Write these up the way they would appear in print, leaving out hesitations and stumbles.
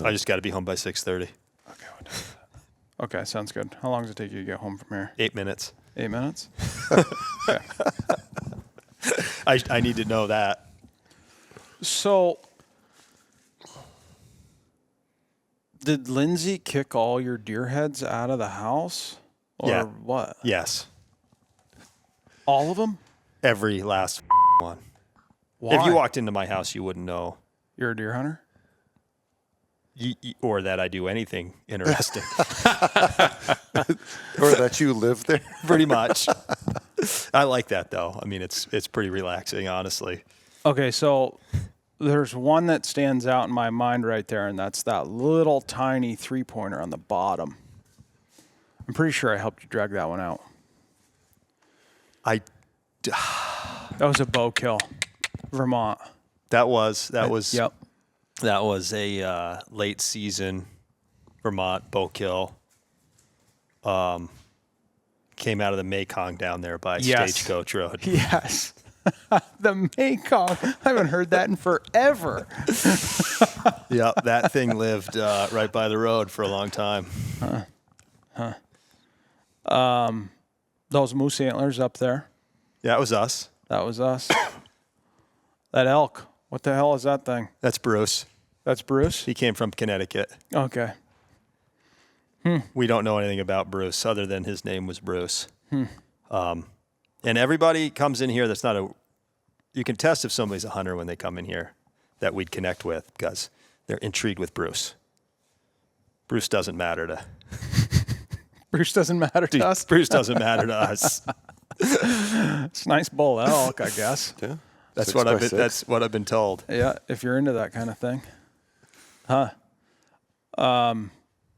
I just got to be home by 6:30. Okay, sounds good. How long does it take you to get home from here? 8 minutes. 8 minutes? Okay. I need to know that. So, did Lindsay kick all your deer heads out of the house? Or Yeah. what? Yes. All of them? Every last one. Why? If you walked into my house, you wouldn't know. You're a deer hunter? Or that I do anything interesting. Or that you live there. Pretty much. I like that, though. I mean, it's pretty relaxing, honestly. Okay, so there's one that stands out in my mind right there, and that's that little tiny 3-pointer on the bottom. I'm pretty sure I helped you drag that one out. That was a bow kill, Vermont. That was Yep. That was a late season Vermont bow kill. Came out of the Mekong down there by Stagecoach Road. Yes. The Mekong. I haven't heard that in forever. Yep, that thing lived right by the road for a long time. Those moose antlers up there. Yeah, it was us. That was us. That elk. What the hell is that thing? That's Bruce. That's Bruce? He came from Connecticut. Okay. We don't know anything about Bruce other than his name was Bruce. And everybody comes in here that's not a... You can test if somebody's a hunter when they come in here that we'd connect with because they're intrigued with Bruce. Bruce doesn't matter to... Bruce doesn't matter to us? Bruce doesn't matter to us. It's a nice bull elk, I guess. Yeah. That's 6 what by I've been. 6. That's what I've been told. Yeah, if you're into that kind of thing. Huh.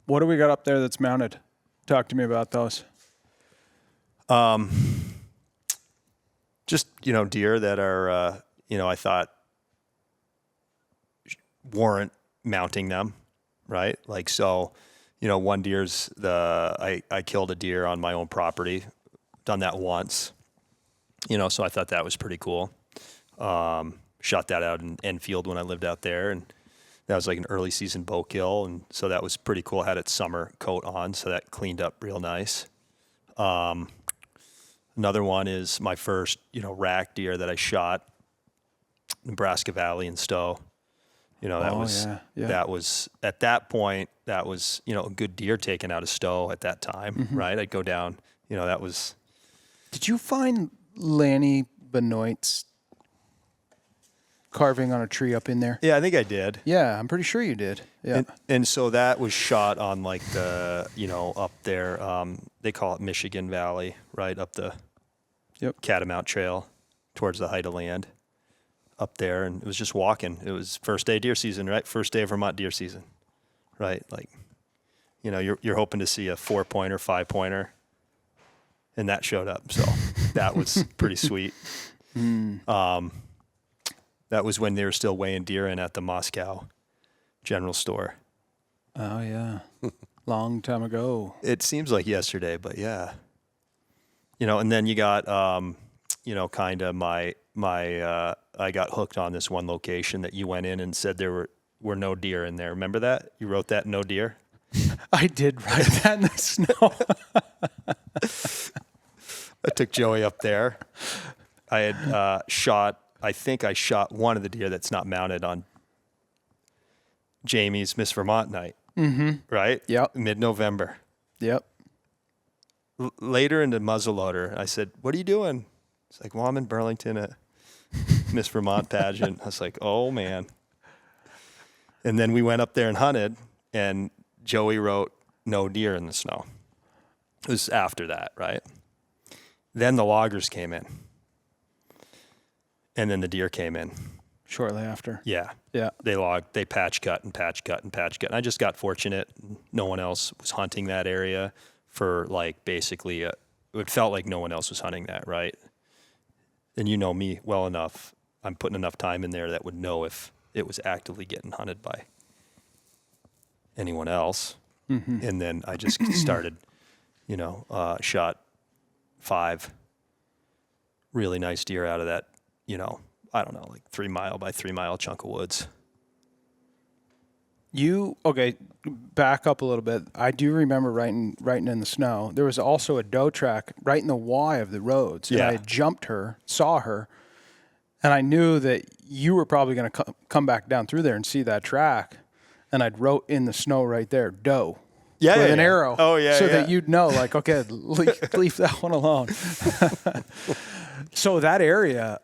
What do we got up there that's mounted? Talk to me about those. Just deer that are I thought warrant mounting them, right? Like so, one deer's I killed a deer on my own property. Done that once, so I thought that was pretty cool. Shot that out in Enfield when I lived out there, and that was like an early season bow kill, and so that was pretty cool. Had its summer coat on, so that cleaned up real nice. Another one is my first, rack deer that I shot, Nebraska Valley in Stowe. That was at that point, that was, a good deer taken out of Stowe at that time, right? I'd go down, that was. Did you find Lanny Benoit's carving on a tree up in there? Yeah, I think I did. Yeah, I'm pretty sure you did. Yeah. And so that was shot on like the, up there, they call it Michigan Valley, right up the Catamount Trail towards the Height of Land up there. And it was just walking. It was first day deer season, right? First day of Vermont deer season, right? Like, you're hoping to see a 4-pointer, 5-pointer, and that showed up. So that was pretty sweet. That was when they were still weighing deer in at the Moscow General Store. Oh, yeah. Long time ago. It seems like yesterday, but yeah. And then you got, kind of my I got hooked on this one location that you went in and said there were no deer in there. Remember that? You wrote that, no deer? I did write that in the snow. I took Joey up there. I had I think I shot one of the deer that's not mounted on Jamie's Miss Vermont night. Mm-hmm. Right? Yep. Mid-November. Yep. Later in the muzzleloader, I said, "What are you doing?" It's like, "Well, I'm in Burlington at Miss Vermont pageant." I was like, "Oh, man." And then we went up there and hunted, and Joey wrote no deer in the snow. It was after that, right? Then the loggers came in. And then the deer came in. Shortly after. Yeah. Yeah. They patch cut. And I just got fortunate. No one else was hunting that area for like basically, it felt like no one else was hunting that, right? And you know me well enough. I'm putting enough time in there that would know if it was actively getting hunted by anyone else. Mm-hmm. And then I just started, shot 5 really nice deer out of that, I don't know, like 3 mile by 3 mile chunk of woods. Okay, back up a little bit. I do remember riding in the snow. There was also a doe track right in the Y of the roads. And Yeah. I had jumped her, saw her, and I knew that you were probably going to come back down through there and see that track. And I'd wrote in the snow right there, doe. Yeah, with yeah, an yeah. arrow. Oh, yeah, so yeah. that you'd know, like, okay, leave that one alone. So that area,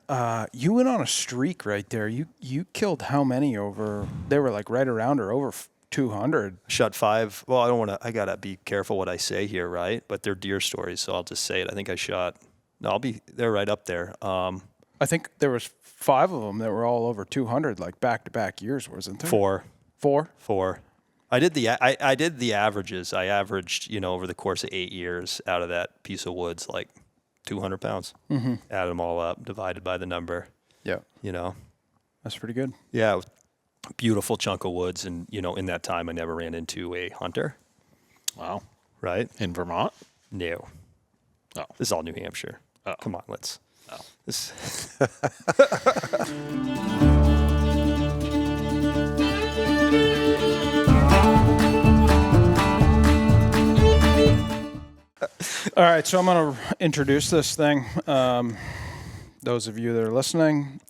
you went on a streak right there. You killed how many over? They were like right around or over 200. Shot 5. Well, I got to be careful what I say here, right? But they're deer stories, so I'll just say it. I think I shot, they're right up there. I think there was 5 of them that were all over 200, like back-to-back years, wasn't there? 4. 4? I did the averages. I averaged, over the course of 8 years out of that piece of woods, like 200 pounds. Mm-hmm. Add them all up, divided by the number. Yeah. That's pretty good. Yeah, beautiful chunk of woods. And, in that time, I never ran into a hunter. Wow. Right? In Vermont? No. Oh. This is all New Hampshire. Oh. Come on, let's. Oh. This. All right, so I'm going to introduce this thing. Those of you that are listening,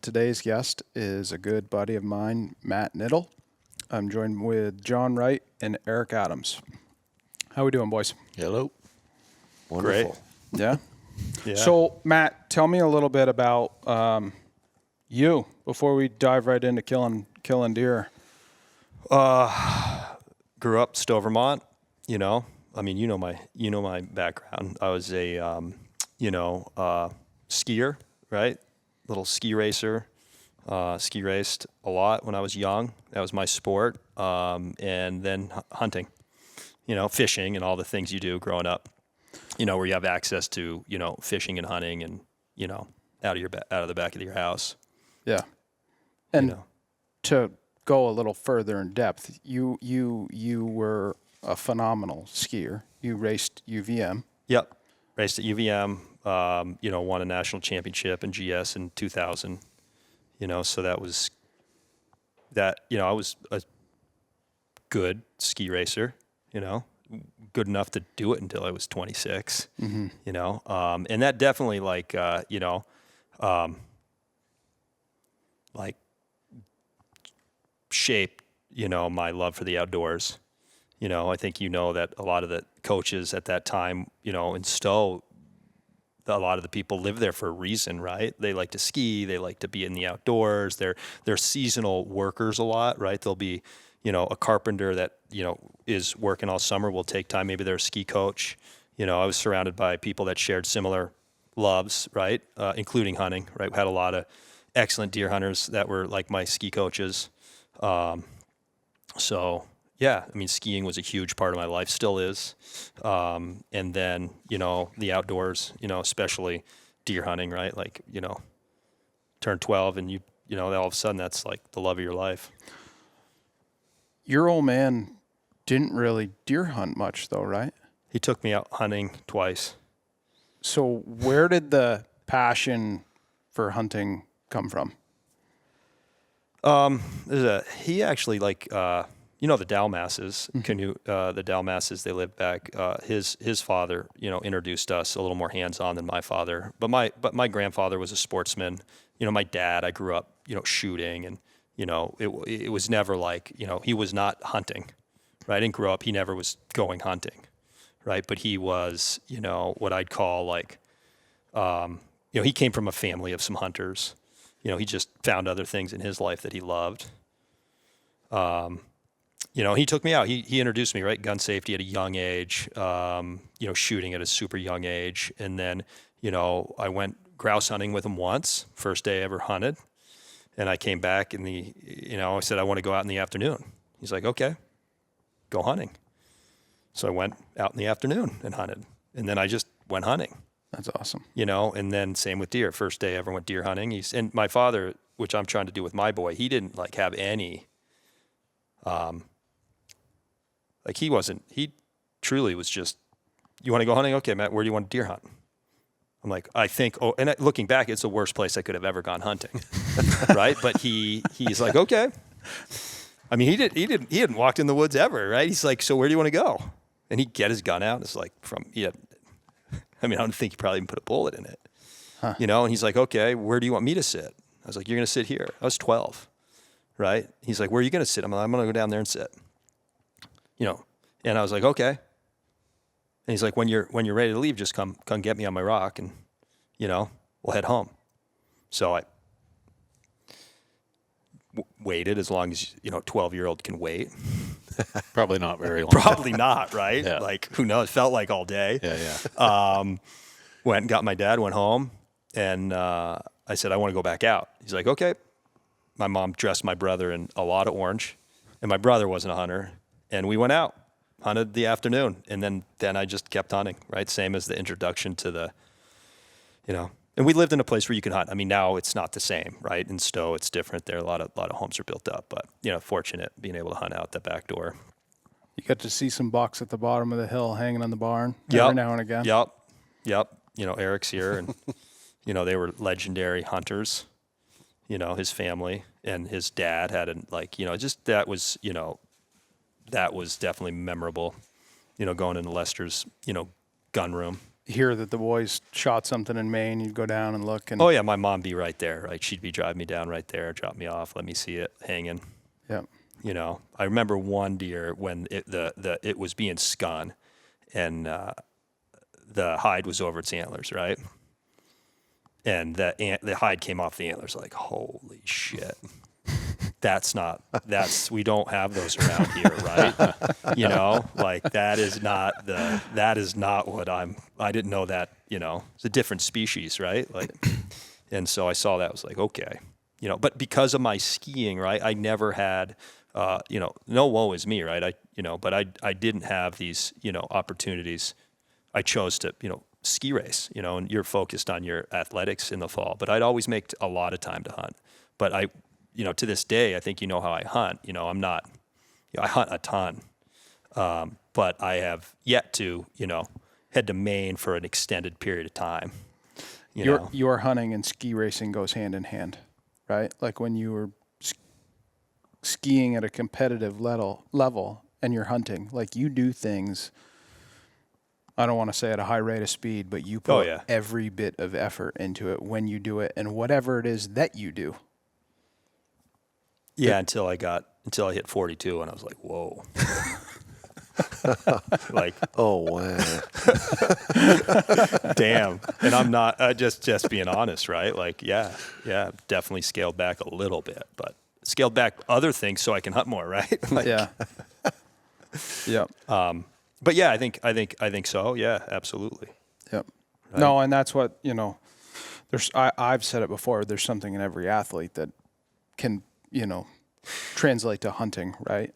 today's guest is a good buddy of mine, Matt Knittle. I'm joined with John Wright and Eric Adams. How we doing, boys? Hello. Wonderful. Yeah? Yeah. So, Matt, tell me a little bit about you before we dive right into killing deer. Grew up Stowe, Vermont. You know my background. I was a skier, right? Little ski racer. Ski raced a lot when I was young. That was my sport. And then hunting, fishing and all the things you do growing up. Where you have access to, fishing and hunting and, out of the back of your house. Yeah. And to go a little further in depth, you were a phenomenal skier. You raced UVM. Yep. Raced at UVM, won a national championship in GS in 2000. So that was that, I was a good ski racer, good enough to do it until I was 26, and that definitely shaped, my love for the outdoors. I think that a lot of the coaches at that time, in Stowe, a lot of the people live there for a reason, right? They like to ski, they like to be in the outdoors. They're seasonal workers a lot, right? They'll be, a carpenter that, is working all summer will take time. Maybe they're a ski coach. I was surrounded by people that shared similar loves, right? Including hunting, right? We had a lot of excellent deer hunters that were like my ski coaches. So yeah, skiing was a huge part of my life, still is. And then, the outdoors, especially deer hunting, right? Like, turn 12 and all of a sudden that's like the love of your life. Your old man didn't really deer hunt much though, right? He took me out hunting twice. So where did the passion for hunting come from? He actually the Dalmasses, the Dalmasses, they lived back. His father, introduced us a little more hands-on than my father. But my grandfather was a sportsman. My dad, I grew up, shooting, and it was never like, he was not hunting, right? I didn't grow up. He never was going hunting, right? But he was, what I'd call like, he came from a family of some hunters. He just found other things in his life that he loved. He took me out. He introduced me, right? Gun safety at a young age, shooting at a super young age. And then, I went grouse hunting with him once, first day I ever hunted. And I came back and I said, I want to go out in the afternoon. He's like, okay, go hunting. So I went out in the afternoon and hunted. And then I just went hunting. That's awesome. And then same with deer. First day I ever went deer hunting. And my father, which I'm trying to do with my boy, he didn't have any, he truly was just, you want to go hunting? Okay, Matt, where do you want to deer hunt? I'm like, looking back, it's the worst place I could have ever gone hunting. Right. But he's like, okay, I mean, he hadn't walked in the woods ever, right? He's like, so where do you want to go? And he'd get his gun out. It's like I don't think he probably even put a bullet in it, you know? And he's like, okay, where do you want me to sit? I was like, you're going to sit here. I was 12, right? He's like, where are you going to sit? I'm going to go down there and sit, you know? And I was like, okay. And he's like, when you're ready to leave, just come get me on my rock and, you know, we'll head home. So I waited as long as, you know, 12-year-old can wait. Probably not very long. Probably not, right? Yeah. Like, who knows? Felt like all day. Yeah. Went and got my dad, went home, and I said, I want to go back out. He's like, okay. My mom dressed my brother in a lot of orange, and my brother wasn't a hunter, and we went out, hunted the afternoon, and then I just kept hunting, right? Same as the introduction to the, you know, and we lived in a place where you can hunt. I mean, now it's not the same, right? In Stowe, it's different. There, a lot of homes are built up, but, you know, fortunate being able to hunt out the back door. You got to see some bucks at the bottom of the hill hanging on the barn every now and again. Yep. You know, Eric's here, and, you know, they were legendary hunters, you know, his family and his dad had that was definitely memorable, you know, going into Lester's, you know, gun room. Hear that the boys shot something in Maine, you'd go down and look. And oh yeah, my mom be right there. Right, she'd be driving me down right there, drop me off, let me see it hanging. Yep. You know, I remember one deer when it was being skun, and the hide was over its antlers, right? And the hide came off the antlers. Like, holy shit. We don't have those around here, right? You know, like that is not what I didn't know that, you know, it's a different species, right? Like, and so I saw that, I was like, okay, you know, but because of my skiing, right, I never had, you know, no woe is me, right? But I didn't have these, you know, opportunities. I chose to, you know, ski race, you know, and you're focused on your athletics in the fall, but I'd always make a lot of time to hunt. But you know, to this day, I think you know how I hunt. You know, I hunt a ton, but I have yet to, you know, head to Maine for an extended period of time. Your hunting and ski racing goes hand in hand, right? Like when you were skiing at a competitive level and you're hunting, like you do things, I don't want to say at a high rate of speed, but you put every bit of effort into it when you do it and whatever it is that you do. Yeah, until I hit 42 and I was like, whoa. Like, oh wow. Damn. And I'm not just being honest, right? Like, yeah, definitely scaled back a little bit, but scaled back other things so I can hunt more, right? Like, yeah. Yep. But yeah, I think so. Yeah, absolutely. Yep. Right? No, and that's what, you know, I've said it before, there's something in every athlete that can, you know, translate to hunting, right?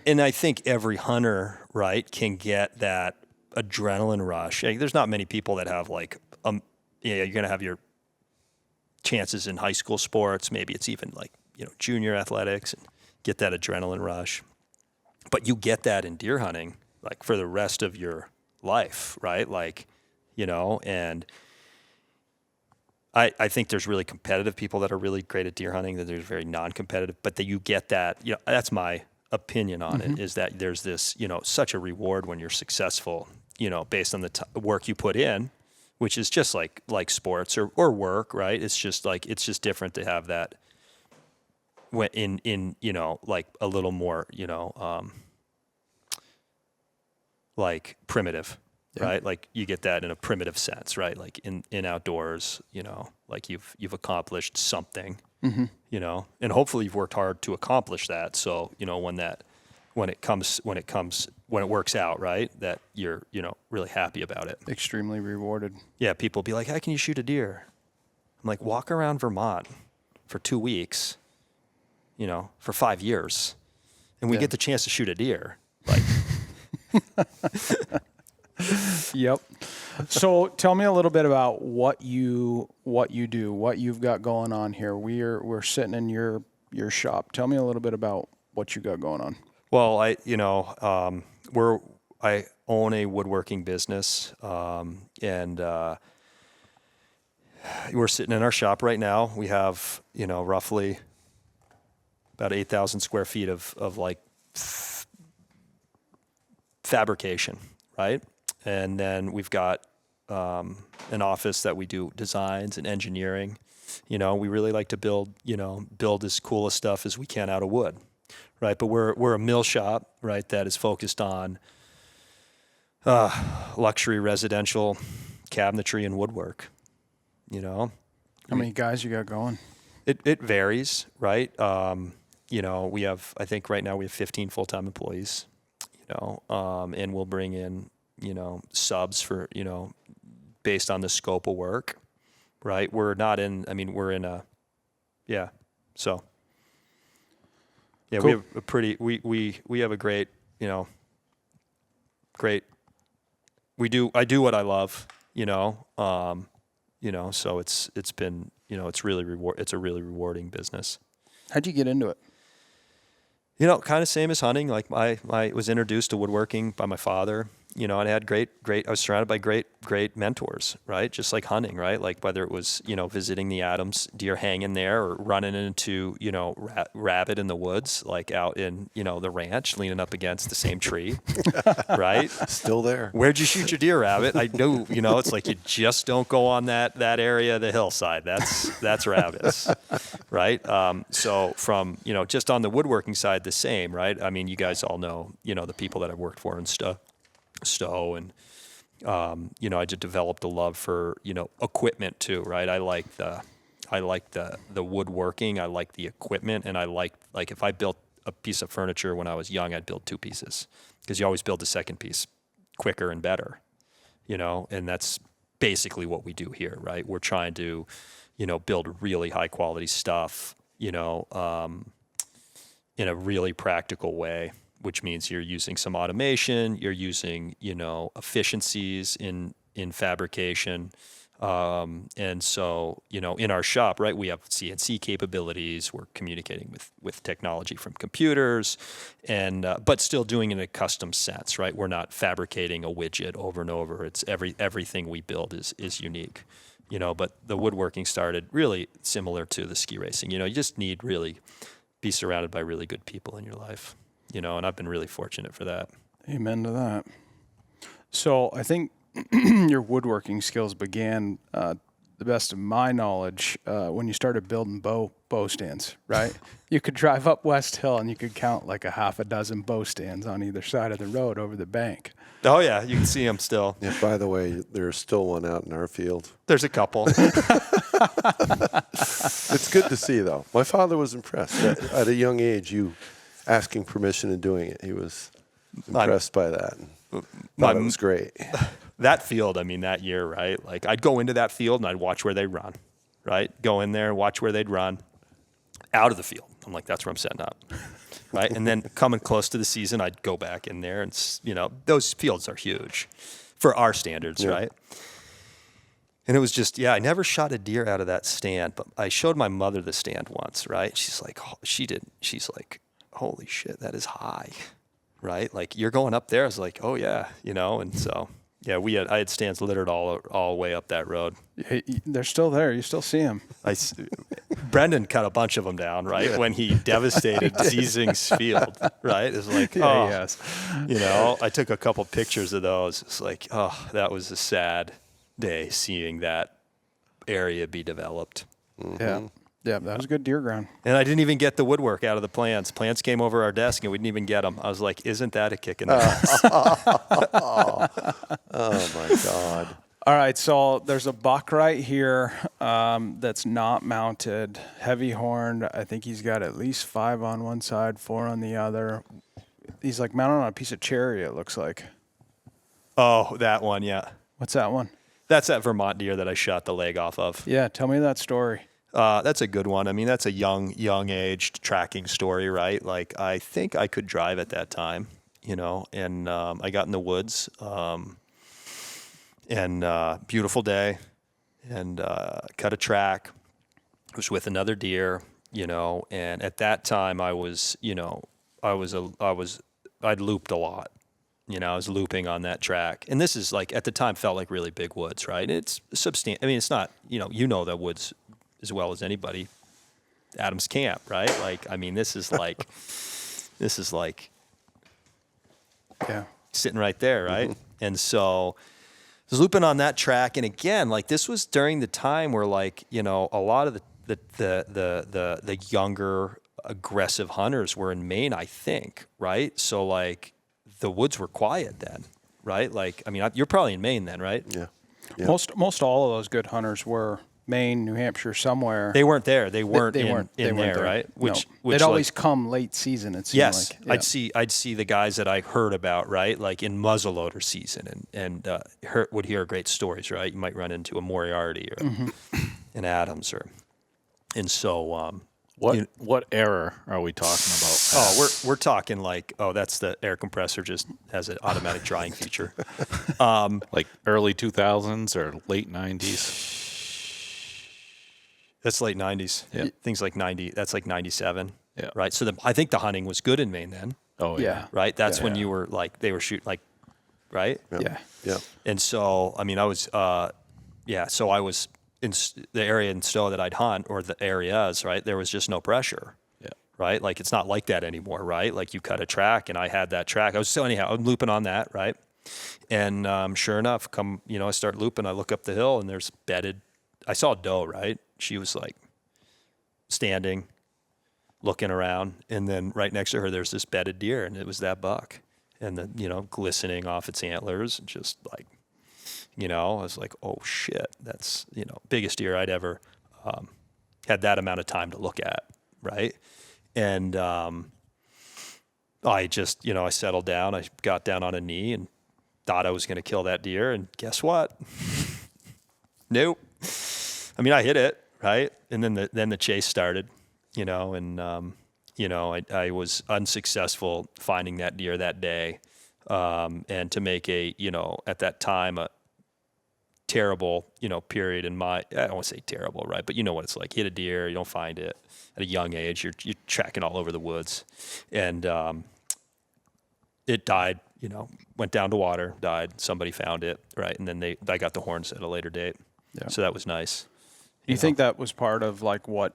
And I think every hunter, right, can get that adrenaline rush. There's not many people that have like, you're going to have your chances in high school sports. Maybe it's even like, you know, junior athletics, and get that adrenaline rush. But you get that in deer hunting, like for the rest of your life, right? Like, you know, and I think there's really competitive people that are really great at deer hunting, that there's very non-competitive, but that you get that, you know, that's my opinion on it, is that there's this, you know, such a reward when you're successful, you know, based on the work you put in, which is just like sports or work, right? It's just different to have that when in, you know, like a little more, you know, like primitive. Yeah. Right? Like you get that in a primitive sense, right? Like in outdoors, you know, like you've accomplished something, you know, and hopefully you've worked hard to accomplish that. So, you know, when it works out, right, that you're, you know, really happy about it. Extremely rewarded. Yeah. People be like, how can you shoot a deer? I'm like, walk around Vermont for 2 weeks, you know, for 5 years, and we get the chance to shoot a deer. Like, Yep. So tell me a little bit about what you do, what you've got going on here. We're sitting in your shop. Tell me a little bit about what you got going on. Well, I own a woodworking business, and we're sitting in our shop right now. We have, you know, roughly about 8,000 square feet of like fabrication, right? And then we've got an office that we do designs and engineering. You know, we really like to build as cool a stuff as we can out of wood, right? But we're a mill shop, right, that is focused on luxury residential cabinetry and woodwork. You know, How many guys you got going? it varies, right? You know, I think right now we have 15 full-time employees. You know, and we'll bring in subs for based on the scope of work, right? We're in a, so. Yeah, Cool. we have a pretty, we have a great, I do what I love, so it's been, it's a really rewarding business. How'd you get into it? Kind of same as hunting. Like I was introduced to woodworking by my father, and I had I was surrounded by great mentors, right? Just like hunting, right? Like whether it was, visiting the Adams deer hanging there or running into, rabbit in the woods, like out in, the ranch leaning up against the same tree, right? Still there. Where'd you shoot your deer, rabbit? I know, it's like you just don't go on that area of the hillside. That's rabbits, right? So from, just on the woodworking side, the same, right? I mean, you guys all know, the people that I've worked for and stuff. And, I just developed a love for, equipment too, right? I like the woodworking. I like the equipment. And I like if I built a piece of furniture when I was young, I'd build two pieces because you always build the second piece quicker and better, and that's basically what we do here, right? We're trying to, build really high quality stuff, in a really practical way, which means you're using some automation, you're using, efficiencies in fabrication. And so, in our shop, right, we have CNC capabilities. We're communicating with technology from computers and, but still doing it in a custom sense, right? We're not fabricating a widget over and over. It's everything we build is unique, but the woodworking started really similar to the ski racing. You just need really be surrounded by really good people in your life. And I've been really fortunate for that. Amen to that. So I think your woodworking skills began, the best of my knowledge, when you started building bow stands, right? You could drive up West Hill and you could count like a half a dozen bow stands on either side of the road over the bank. Oh yeah, you can see them still. Yeah, by the way, there's still one out in our field. There's a couple. It's good to see, though. My father was impressed. At a young age, you asking permission and doing it. He was impressed by that. Thought it was great. That field, that year, right? Like I'd go into that field and I'd watch where they'd run, right? Go in there, watch where they'd run out of the field. I'm like, that's where I'm setting up, right? And then coming close to the season, I'd go back in there and, those fields are huge for our standards, yeah. Right? And it was just, I never shot a deer out of that stand, but I showed my mother the stand once, right? She's like, she's like, holy shit, that is high, right? Like you're going up there. I was like, oh yeah, and so, yeah, I had stands littered all the way up that road. They're still there. You still see them. Brendan cut a bunch of them down, right? Yeah. When he devastated Ziesing's field, right? It was like, yes. I took a couple pictures of those. It's like, that was a sad day seeing that area be developed. Mm-hmm. Yeah, that was good deer ground. And I didn't even get the woodwork out of the plants. Plants came over our desk and we didn't even get them. I was like, isn't that a kick in the ass? Oh my God. All right, so there's a buck right here that's not mounted, heavy horned. I think he's got at least 5 on one side, 4 on the other. He's like mounted on a piece of cherry, it looks like. Oh, that one, yeah. What's that one? That's that Vermont deer that I shot the leg off of. Yeah, tell me that story. That's a good one. That's a young aged tracking story, right? Like I think I could drive at that time, and I got in the woods, and beautiful day, and cut a track. I was with another deer, and at that time I was, I'd looped a lot. I was looping on that track, and this is like at the time felt like really big woods, right? It's substantial. It's not, the woods as well as anybody. Adam's camp, right? Like, I mean, this is like Yeah. sitting right there, right? And so I was looping on that track, and again, like this was during the time where, like, you know, a lot of the younger aggressive hunters were in Maine, I think, right? So like the woods were quiet then, right? Like, I mean, you're probably in Maine then, right? Yeah. Most all of those good hunters were Maine, New Hampshire, somewhere. They weren't there. They weren't They in weren't there, right? Which Which they'd like, always come late season. It seemed yes, like. I'd see the guys that I heard about, right? Like in muzzleloader season, and would hear great stories, right? You might run into a Moriarty or an Adams, and so What error are we talking about? Oh, we're talking like, that's the air compressor just has an automatic drying feature. Like early 2000s or late 90s? That's late 90s. Yeah. Things like 90. That's like 97. Yeah. Right. So I think the hunting was good in Maine then. Oh, Yeah. Right. That's Yeah. when you were like, they were shooting like, right. Yeah. Yeah. And so, I mean, I was, so I was in the area in Stowe that I'd hunt, or the areas, right? There was just no pressure. Yeah. Right. Like it's not like that anymore. Right. Like you cut a track, and I had that track. I'm looping on that. Right. And sure enough, I start looping, I look up the hill, and there's bedded. I saw a doe, right? She was like standing, looking around, and then right next to her, there's this bedded deer, and it was that buck, and glistening off its antlers, and just like, I was like, oh shit, that's, biggest deer I'd ever had that amount of time to look at, right? And I just, I settled down, I got down on a knee and thought I was going to kill that deer, and guess what? Nope. I mean, I hit it, right? And then the chase started, and I was unsuccessful finding that deer that day, and to make at that time a terrible, period in my, I don't want to say terrible, right? But you know what it's like. Hit a deer, you don't find it at a young age. You're tracking all over the woods, and it died. Went down to water, died. Somebody found it, right? And then I got the horns at a later date. Yeah. So that was nice. Do you think that was part of like what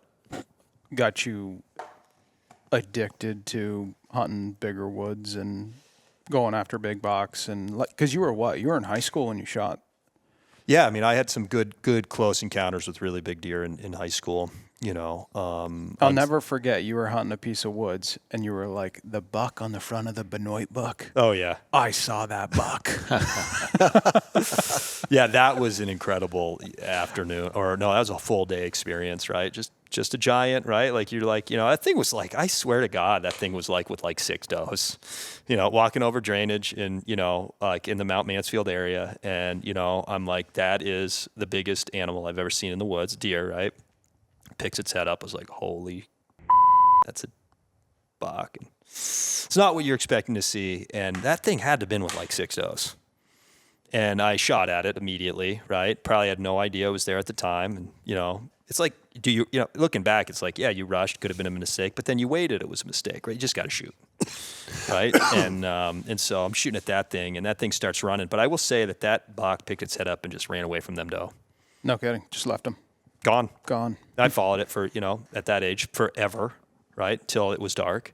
got you addicted to hunting bigger woods and going after big bucks? And because you were in high school when you shot. Yeah, I mean, I had some good close encounters with really big deer in high school. I'll never forget, you were hunting a piece of woods and you were like, the buck on the front of the Benoit buck. Oh yeah, I saw that buck. Yeah, that was an incredible afternoon, or no, that was a full day experience, right? Just a giant, right? Like you're like, that thing was like, I swear to God, that thing was like with like 6 does, walking over drainage in, like in the Mount Mansfield area. And, I'm like, that is the biggest animal I've ever seen in the woods, deer, right? Picks its head up. I was like, holy, that's a buck. And it's not what you're expecting to see. And that thing had to have been with like 6 does. And I shot at it immediately, right? Probably had no idea it was there at the time. And, it's like, looking back, it's like, yeah, you rushed, could have been a mistake, but then you waited, it was a mistake, right? You just got to shoot, right? And so I'm shooting at that thing, and that thing starts running. But I will say that buck picked its head up and just ran away from them doe. No kidding. Just left him. Gone. I followed it for, at that age, forever, right? Till it was dark,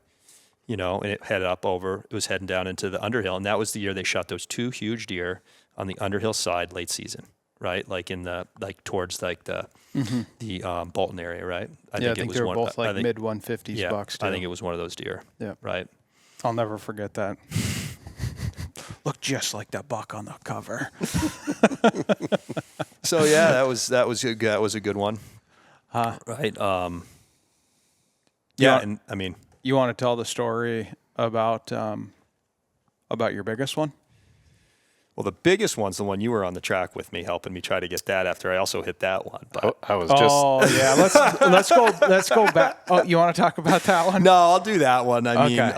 and it headed up over, it was heading down into the Underhill. And that was the year they shot those 2 huge deer on the Underhill side late season, right? Like towards like the Bolton area, right? I think they were both like mid 150s bucks too. I think it was one of those deer. Yeah. Right. I'll never forget that. Looked just like that buck on the cover. So yeah, that was a good one. Right. Yeah, and I mean, you want to tell the story about your biggest one? Well, the biggest one's the one you were on the track with me, helping me try to get that after I also hit that one. But I was just. Oh yeah, let's go back. Oh, you want to talk about that one? no, I'll do that one. I Okay. mean,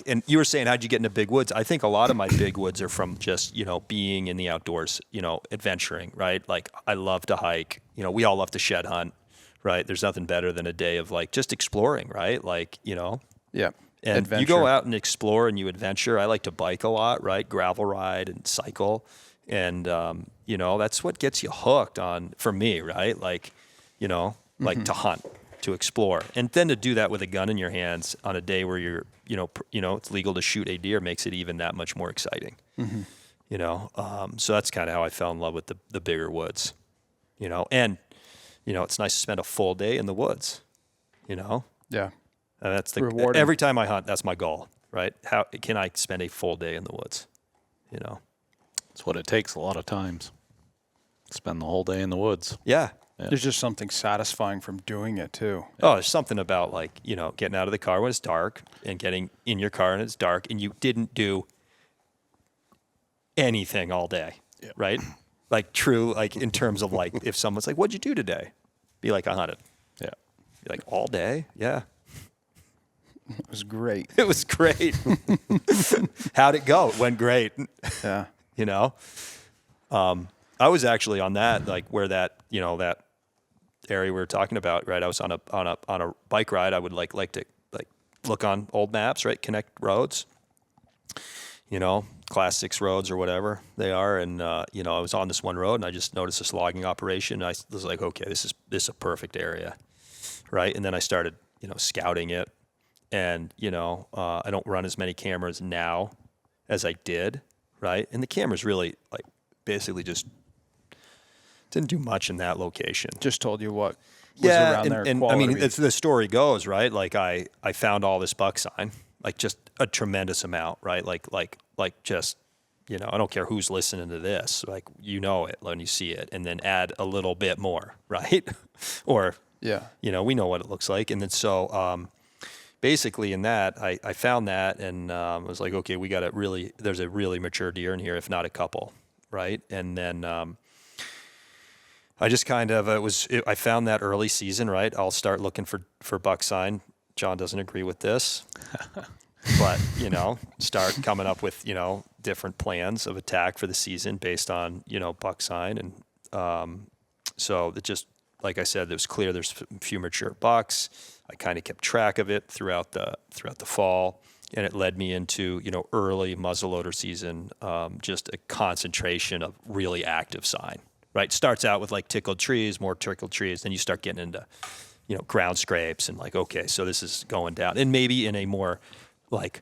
and you were saying, how'd you get into big woods? I think a lot of my big woods are from just, being in the outdoors, adventuring, right? Like I love to hike, we all love to shed hunt, right? There's nothing better than a day of like just exploring, right? Like, Yeah. and Adventure. you go out and explore and you adventure. I like to bike a lot, right? Gravel ride and cycle. And, that's what gets you hooked on, for me, right? Like, like to hunt, to explore. And then to do that with a gun in your hands on a day where you're, it's legal to shoot a deer makes it even that much more exciting. So that's kind of how I fell in love with the bigger woods, and, it's nice to spend a full day in the woods, Yeah. And that's Rewarding. every time I hunt, that's my goal, right? How can I spend a full day in the woods, It's what it takes a lot of times. Spend the whole day in the woods. Yeah. There's just something satisfying from doing it too. Oh, there's something about getting out of the car when it's dark and getting in your car and it's dark and you didn't do anything all day, right? Like true, like in terms of like if someone's like, "What'd you do today?" Be like, "I hunted." Yeah. Be like, "All day?" Yeah. It was great. It was great. How'd it go? It went great. Yeah. I was actually on that, like where that, that area we were talking about, right? I was on a bike ride. I would like to look on old maps, right? Connect roads, class 6 roads or whatever they are. And, I was on this one road and I just noticed this logging operation. I was like, okay, this is a perfect area. Right. And then I started, scouting it and, I don't run as many cameras now as I did. Right. And the cameras really like basically just didn't do much in that location. Just told you what was around there. And I mean, it's the story goes, right? Like I found all this buck sign, like just a tremendous amount, right? Like just, I don't care who's listening to this, like, it when you see it and then add a little bit more, right? Or, we know what it looks like. And then so, basically in that, I found that and I was like, okay, there's a really mature deer in here, if not a couple, right? And then I just kind of, I found that early season, right? I'll start looking for buck sign. John doesn't agree with this, but, start coming up with, different plans of attack for the season based on, buck sign. And so it just, like I said, it was clear there's a few mature bucks. I kind of kept track of it throughout the fall. And it led me into, early muzzleloader season, just a concentration of really active sign. Right, starts out with like tickled trees, more tickled trees. Then you start getting into, ground scrapes and like, okay, so this is going down. And maybe in a more like,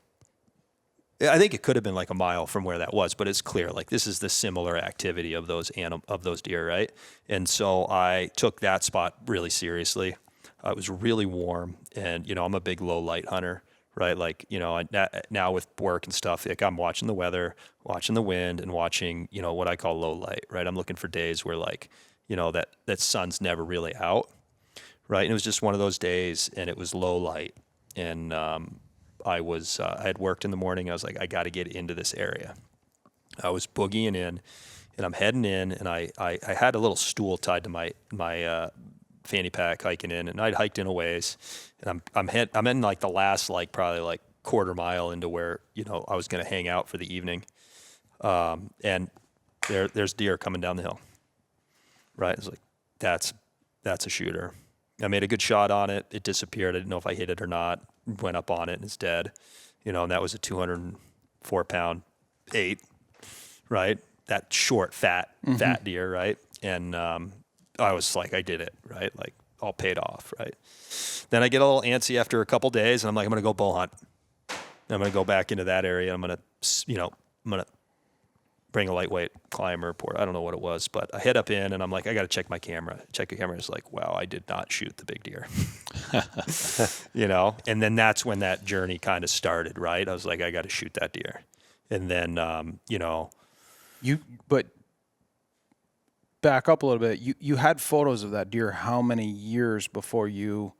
I think it could have been like a mile from where that was, but it's clear like this is the similar activity of those deer, right? And so I took that spot really seriously. It was really warm, and I'm a big low light hunter. Right, like now with work and stuff, like I'm watching the weather, watching the wind, and watching what I call low light. Right, I'm looking for days where like that sun's never really out. Right, and it was just one of those days, and it was low light, and I had worked in the morning. I was like, I got to get into this area. I was boogieing in, and I'm heading in, and I had a little stool tied to my fanny pack hiking in, and I'd hiked in a ways, and I'm in like the last like probably like quarter mile into where I was going to hang out for the evening, and there's deer coming down the hill. Right, it's like that's a shooter. I made a good shot on it. It disappeared. I didn't know if I hit it or not. Went up on it and it's dead. And that was a 204-pound 8. Right, that short fat deer. Right, and I was like, I did it, right? Like, all paid off, right? Then I get a little antsy after a couple days, and I'm like, I'm going to go bow hunt. I'm going to go back into that area. I'm going to bring a lightweight climber. I don't know what it was, but I head up in, and I'm like, I got to check my camera. Check the camera. It's like, wow, I did not shoot the big deer. And then that's when that journey kind of started, right? I was like, I got to shoot that deer. And then, But back up a little bit. You had photos of that deer how many years before you?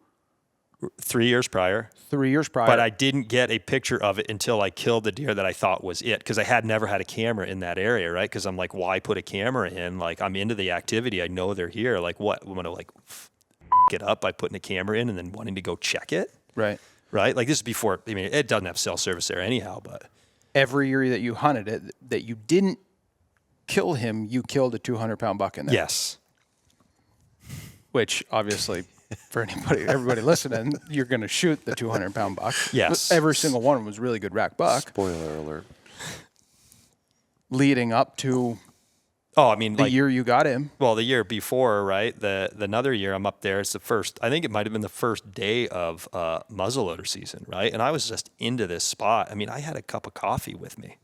3 years prior. 3 years prior. But I didn't get a picture of it until I killed the deer that I thought was it, because I had never had a camera in that area, right? Because I'm like, why put a camera in? Like, I'm into the activity. I know they're here. Like, what? I'm going to like it up by putting a camera in and then wanting to go check it? Right. Right? Like, this is before, I mean, it doesn't have cell service there anyhow, but. Every year that you hunted it, that you didn't kill him, you killed a 200-pound buck in there. Yes. Which obviously, for everybody listening, you're going to shoot the 200-pound buck. Yes. Every single one was really good rack buck. Spoiler alert. Leading up to Oh, I mean, The like, year you got him. well, the year before, right? The another year I'm up there. It's the first. I think it might have been the first day of muzzleloader season, right? And I was just into this spot. I mean, I had a cup of coffee with me,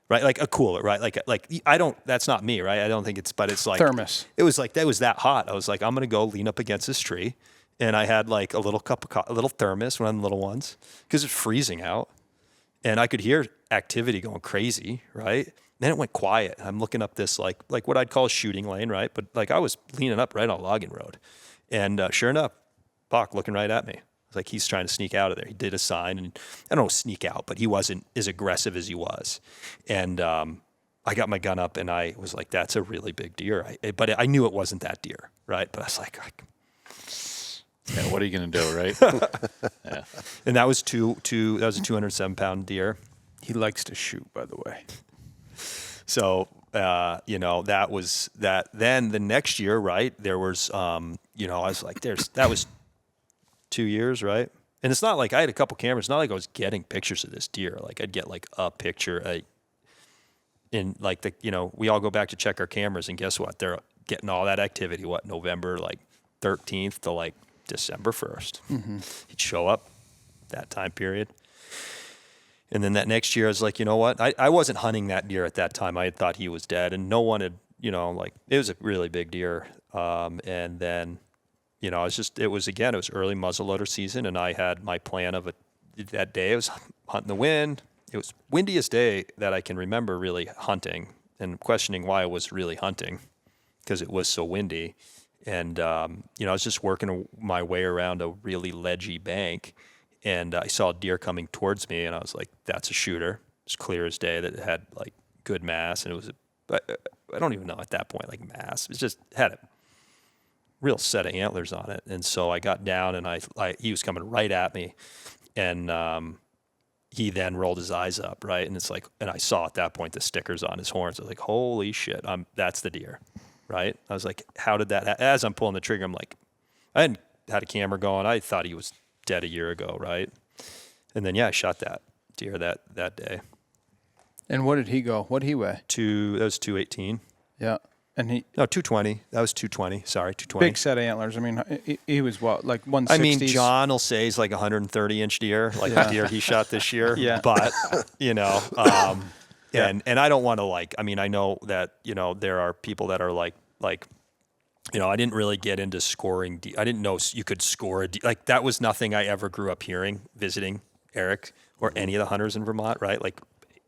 right? Like a cooler, right? Like I don't. That's not me, right? I don't think it's. But it's like Thermos. It was like that was that hot. I was like, I'm gonna go lean up against this tree, and I had like a little cup of a little thermos, one of the little ones, because it's freezing out, and I could hear activity going crazy, right? Then it went quiet. I'm looking up this like what I'd call a shooting lane, right? But like I was leaning up right on a logging road, and sure enough, Buck looking right at me. I was like, he's trying to sneak out of there. He did a sign, and I don't know, sneak out, but he wasn't as aggressive as he was. And I got my gun up, and I was like, that's a really big deer. But I knew it wasn't that deer, right? But I was like, Yeah, what are you going to do, right? Yeah. and that was that was a 207-pound deer. He likes to shoot, by the way. So, that was that. Then the next year, right, there was, I was like, that was 2 years, right? And it's not like I had a couple cameras. It's not like I was getting pictures of this deer. Like I'd get like a picture in like we all go back to check our cameras, and guess what? They're getting all that activity, November like 13th to like December 1st. Mm-hmm. He'd show up that time period. And then that next year, I was like, you know what? I wasn't hunting that deer at that time. I had thought he was dead, and no one had, it was a really big deer. And then, it was early muzzleloader season, and I had my plan of that day. I was hunting the wind. It was windiest day that I can remember really hunting, and questioning why I was really hunting because it was so windy. And, I was just working my way around a really ledgy bank. And I saw a deer coming towards me, and I was like, that's a shooter. It's clear as day that it had like good mass. And it was, I don't even know at that point, like mass. It just had a real set of antlers on it. And so I got down, and he was coming right at me. And he then rolled his eyes up, right? And it's like, and I saw at that point the stickers on his horns. I was like, holy shit, that's the deer, right? I was like, how did that, as I'm pulling the trigger, I'm like, I hadn't had a camera going. I thought he was dead a year ago, right? And then I shot that deer that day. And what did he go? What did he weigh? That was 218. Yeah. And 220. That was 220. Sorry, 220. Big set of antlers. I mean, he was what, like 160s? I mean, John will say he's like 130-inch deer, like the deer he shot this year. Yeah. But, and I don't want to I know that, there are people that are like, I didn't really get into scoring. I didn't know you could score like that was nothing I ever grew up hearing visiting Eric or any of the hunters in Vermont, right? Like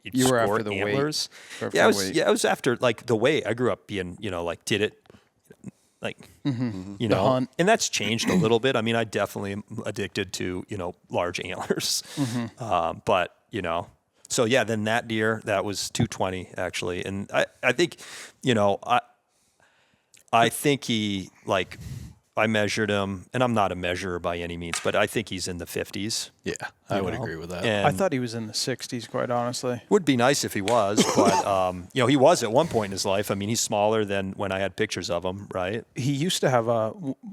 you were after the antlers. weight. Yeah, I was after like the weight. I grew up being, did it like, The hunt. and that's changed a little bit. I mean, I definitely am addicted to, large antlers. But, so yeah, then that deer, that was 220 actually. And I think, I think he, I measured him, and I'm not a measurer by any means, but I think he's in the 50s. Yeah, I would agree with that. And I thought he was in the 60s, quite honestly. would be nice if he was, but, he was at one point in his life. I mean, he's smaller than when I had pictures of him, right? He used to have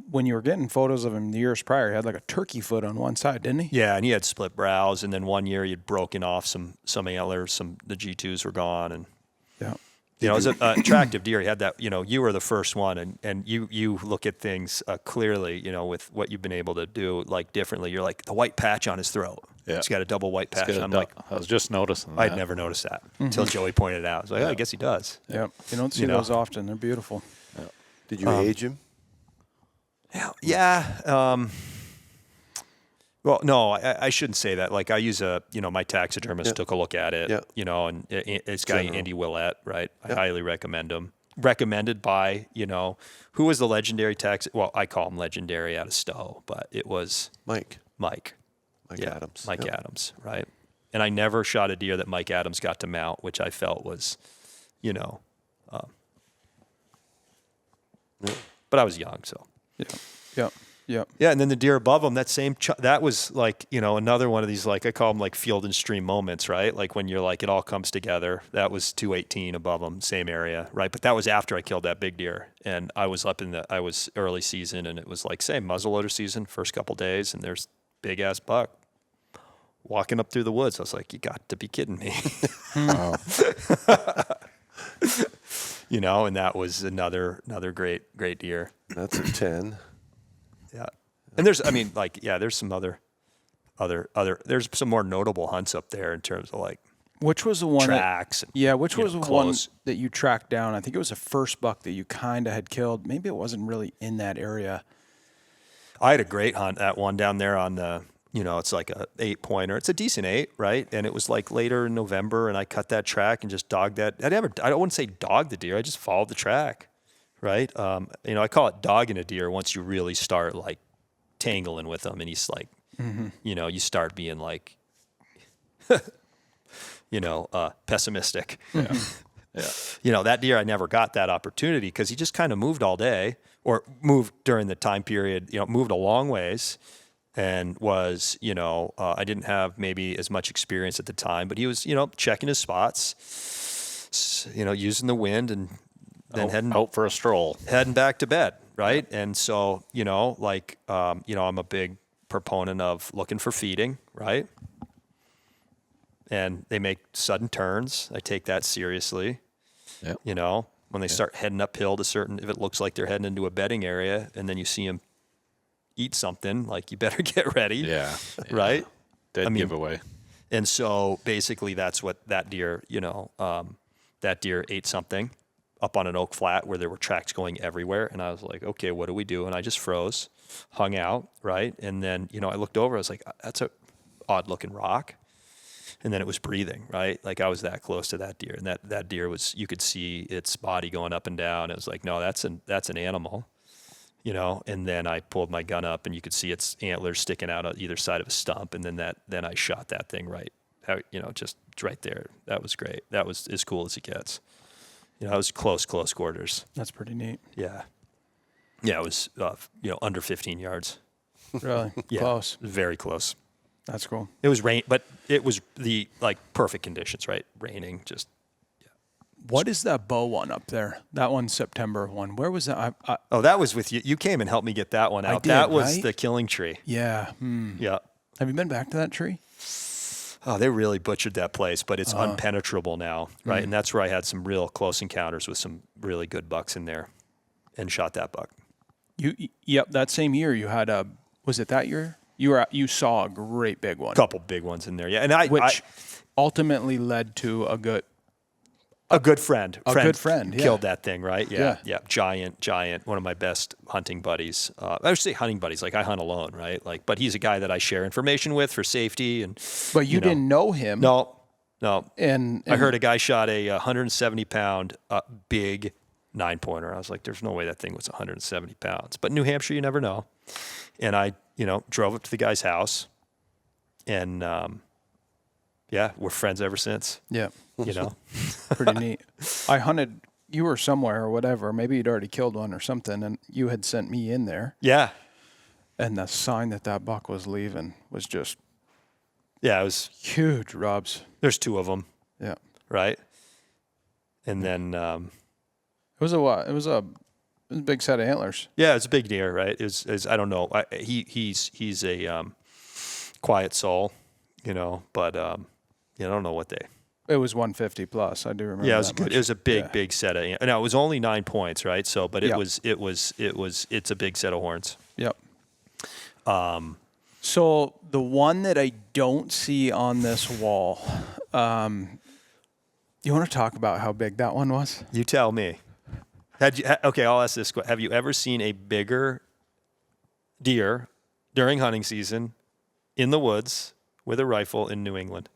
when you were getting photos of him the years prior, he had like a turkey foot on one side, didn't he? Yeah, and he had split brows, and then one year he had broken off some antlers, the G2s were gone, and Yeah. it was an attractive deer. He had that, you were the first one, and you look at things clearly, with what you've been able to do, like differently. You're like the white patch on his throat. Yeah. He's got a double white patch. And I'm like, I was just noticing that. I'd never noticed that until Joey pointed it out. I was like, I guess he does. Yeah. You don't see those often. They're beautiful. Did you age him? Yeah. Well, no, I shouldn't say that. Like I use my taxidermist took a look at it, and it's guy Andy Willett, right? I highly recommend him. Recommended by, who was the legendary well, I call him legendary out of Stowe, but it was Mike Adams. Yep. Adams, right? And I never shot a deer that Mike Adams got to mount, which I felt was, but I was young, so. Yeah. Yeah, and then the deer above him, that was like, another one of these, like I call them like field and stream moments, right? Like when you're like, it all comes together. That was 218 above him, same area, right? But that was after I killed that big deer. And I was I was early season, and it was like, same muzzleloader season, first couple days, and there's big ass buck walking up through the woods. I was like, you got to be kidding me. Wow. you know, and that was another great deer. That's a 10. Yeah. And there's some there's some more notable hunts up there in terms of like Which was the one tracks. which was the one close. that you tracked down? I think it was the first buck that you kind of had killed. Maybe it wasn't really in that area. I had a great hunt, that one down there on the, it's like a 8-pointer. It's a decent 8, right? And it was like later in November, and I cut that track and just dogged that. I wouldn't say dog the deer. I just followed the track, right? I call it dogging a deer once you really start like tangling with him, and he's like, you start being like, pessimistic. Yeah. Yeah. That deer, I never got that opportunity because he just kind of moved all day, or moved during the time period, moved a long ways, and was, I didn't have maybe as much experience at the time, but he was, checking his spots, using the wind, and then heading out for a stroll, heading back to bed. Right. And so, I'm a big proponent of looking for feeding, right? And they make sudden turns. I take that seriously. Yep. When they start heading uphill if it looks like they're heading into a bedding area, and then you see them eat something, like, you better get ready. Yeah. Right? Dead giveaway. And so basically that's what that deer, that deer ate something up on an oak flat where there were tracks going everywhere. And I was like, okay, what do we do? And I just froze, hung out, right? And then, I looked over, I was like, that's a odd looking rock. And then it was breathing, right? Like, I was that close to that deer, and that deer was, you could see its body going up and down. It was like, no, that's an animal, and then I pulled my gun up, and you could see its antlers sticking out on either side of a stump. And then I shot that thing right, just right there. That was great. That was as cool as it gets. It was close quarters. That's pretty neat. Yeah. Yeah. It was, under 15 yards. Really? Yeah, Close. very close. That's cool. It was rain, but it was the perfect conditions, right? Raining, just. What is that bow one up there? That one's September one. Where was that? That was with you. You came and helped me get that one out. did, that was right? the killing tree. Yeah. Yeah. Have you been back to that tree? Oh, they really butchered that place, but it's unpenetrable now, right? And that's where I had some real close encounters with some really good bucks in there, and shot that buck. Yep. That same year you had was it that year? You saw a great big one. Couple big ones in there, yeah. And which ultimately led to a good friend. good friend, yeah. Killed that thing, right? Yeah. Yeah. Giant. One of my best hunting buddies. I should say hunting buddies. Like, I hunt alone, right? Like, but he's a guy that I share information with for safety. And but you didn't know him. No. And I heard a guy shot a 170-pound big 9-pointer. I was like, there's no way that thing was 170 pounds. But New Hampshire, you never know. And I, drove up to the guy's house, and we're friends ever since. Yeah. Pretty neat. I hunted, you were somewhere or whatever, maybe you'd already killed one or something, and you had sent me in there. Yeah. And the sign that buck was leaving was just it was huge rubs. There's 2 of them. Yeah. Right. And then it was a what? It was a big set of antlers. Yeah, it's a big deer, right? Is I don't know. He's a quiet soul, but I don't know what they. It was 150 plus. I do remember. Yeah, it was good. Much. It was a big set of. No, it was only 9 points, right? So, but it's a big set of horns. Yep. So the one that I don't see on this wall, you want to talk about how big that one was? You tell me. Okay, I'll ask this question. Have you ever seen a bigger deer during hunting season in the woods with a rifle in New England?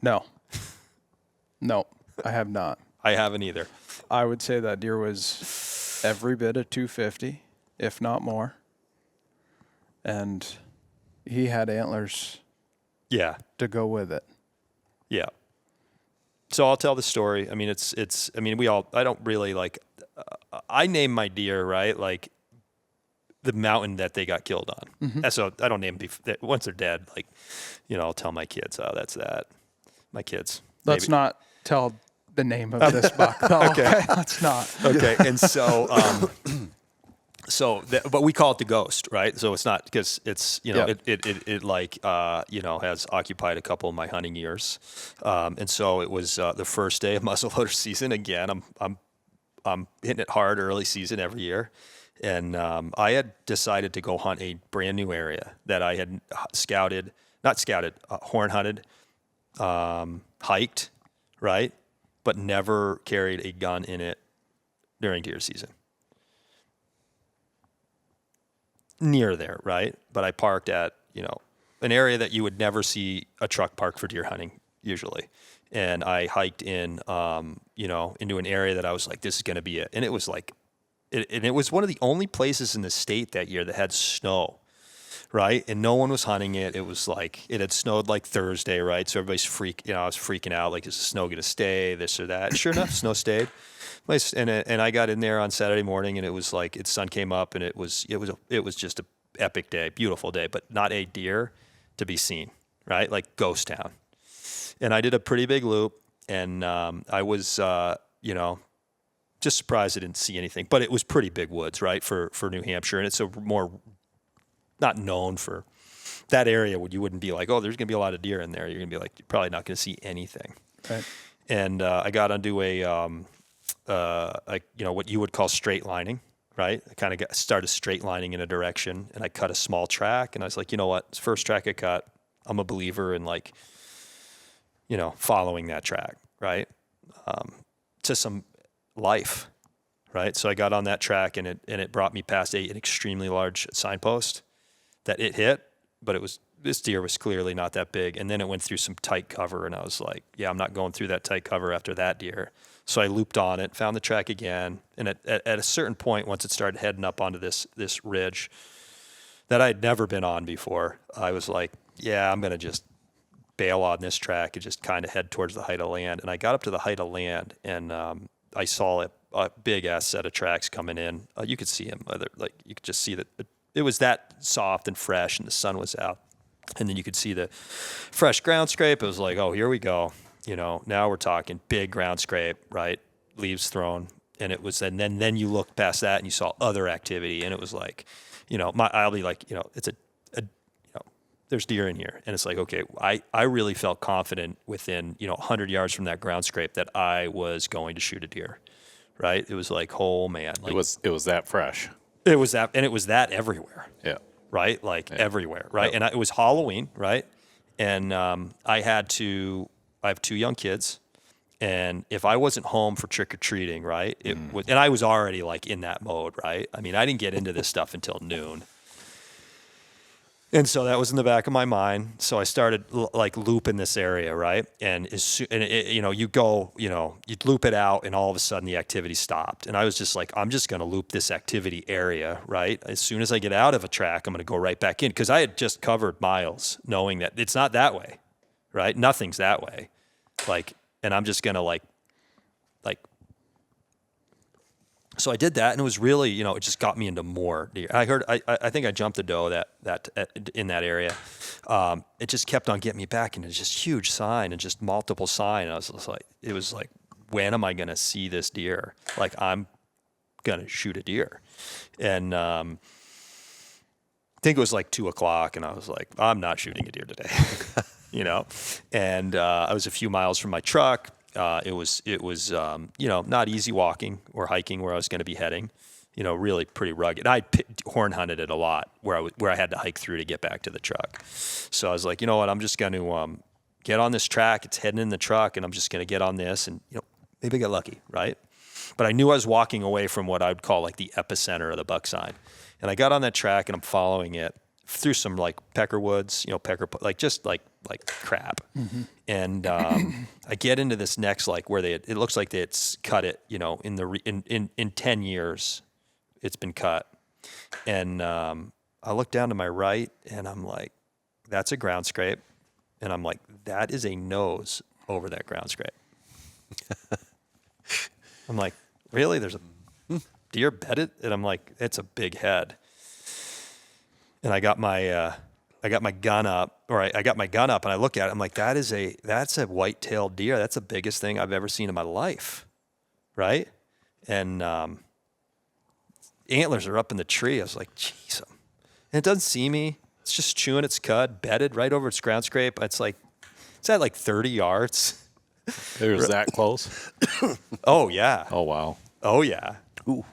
No. No, I have not. I haven't either. I would say that deer was every bit of 250, if not more. And he had antlers to go with it. Yeah. So I'll tell the story. I mean, I don't really I name my deer, right? Like the mountain that they got killed on. Mm-hmm. So I don't name them once they're dead. Like, I'll tell my kids, oh, that's that. My kids. Let's not tell the name of this buck. No, okay. Let's not. Okay. And so, but we call it the ghost, right? So it's not because it's, it has occupied a couple of my hunting years. And so it was the first day of muzzleloader season. Again, I'm I'm hitting it hard early season every year. And I had decided to go hunt a brand new area that I had horn hunted, hiked, right? But never carried a gun in it during deer season. Near there, right? But I parked at, an area that you would never see a truck parked for deer hunting usually. And I hiked in, into an area that I was like, this is going to be it. And it was like, it was one of the only places in the state that year that had snow, right? And no one was hunting it. It was like, it had snowed like Thursday, right? So everybody's I was freaking out, like, is the snow going to stay, this or that? Sure enough, snow stayed. And I got in there on Saturday morning, and it was like, its sun came up, and it was just an epic day, beautiful day, but not a deer to be seen, right? Like ghost town. And I did a pretty big loop, and I was, just surprised I didn't see anything. But it was pretty big woods, right, for New Hampshire, and it's a more not known for that area. You wouldn't be like, oh, there's going to be a lot of deer in there. You're going to be like, you're probably not going to see anything. Right. And I got onto what you would call straight lining, right? I kind of started straight lining in a direction, and I cut a small track, and I was like, you know what? It's the first track I cut. I'm a believer in following that track, right? To some life, right? So I got on that track, and it brought me past an extremely large signpost that it hit, but this deer was clearly not that big. And then it went through some tight cover, and I was like, yeah, I'm not going through that tight cover after that deer. So I looped on it, found the track again, and at a certain point, once it started heading up onto this ridge that I had never been on before, I was like, yeah, I'm going to just bail on this track and just kind of head towards the height of land. And I got up to the height of land, and I saw a big ass set of tracks coming in. You could see them, you could just see that it was that soft and fresh, and the sun was out. And then you could see the fresh ground scrape. It was like, oh, here we go. Now we're talking big ground scrape, right? Leaves thrown. And it was, and then you look past that and you saw other activity. And it was like, I'll be like, it's there's deer in here. And it's like, okay, I really felt confident within, 100 yards from that ground scrape that I was going to shoot a deer, right? It was like, oh man. Like, it was that fresh. It was that, and it was that everywhere. Yeah. Right? Like everywhere, right? Yep. And it was Halloween, right? And I have 2 young kids, and if I wasn't home for trick-or-treating, right, and I was already like in that mode, right? I mean, I didn't get into this stuff until noon. And so that was in the back of my mind. So I started like looping this area, right? And you'd loop it out, and all of a sudden the activity stopped. And I was just like, I'm just going to loop this activity area, right? As soon as I get out of a track, I'm going to go right back in, because I had just covered miles knowing that it's not that way, right? Nothing's that way. And I'm just going to so I did that, and it was really, it just got me into more deer. I think I jumped a doe in that area. It just kept on getting me back into just huge sign and just multiple sign. And I was just like, it was like, when am I going to see this deer? Like, I'm going to shoot a deer. And I think it was like 2:00, and I was like, I'm not shooting a deer today, And I was a few miles from my truck. It was not easy walking or hiking where I was going to be heading, really pretty rugged. I horn hunted it a lot where I had to hike through to get back to the truck. So I was like, you know what, I'm just going to get on this track. It's heading in the truck, and I'm just going to get on this, and maybe I get lucky, right? But I knew I was walking away from what I would call like the epicenter of the buck sign. And I got on that track, and I'm following it through some like pecker woods, just like crap. Mm-hmm. And I get into this next, like where it looks like it's cut it, in 10 years it's been cut. And I look down to my right, and I'm like, that's a ground scrape. And I'm like, that is a nose over that ground scrape. I'm like, really? There's a deer bedded? And I'm like, it's a big head. And I got my gun up, and I look at it. I'm like, that's a white-tailed deer. That's the biggest thing I've ever seen in my life, right? And antlers are up in the tree. I was like, jeez. And it doesn't see me. It's just chewing its cud, bedded right over its ground scrape. It's at like 30 yards. It was that close? Oh, yeah. Oh, wow. Oh yeah. Ooh.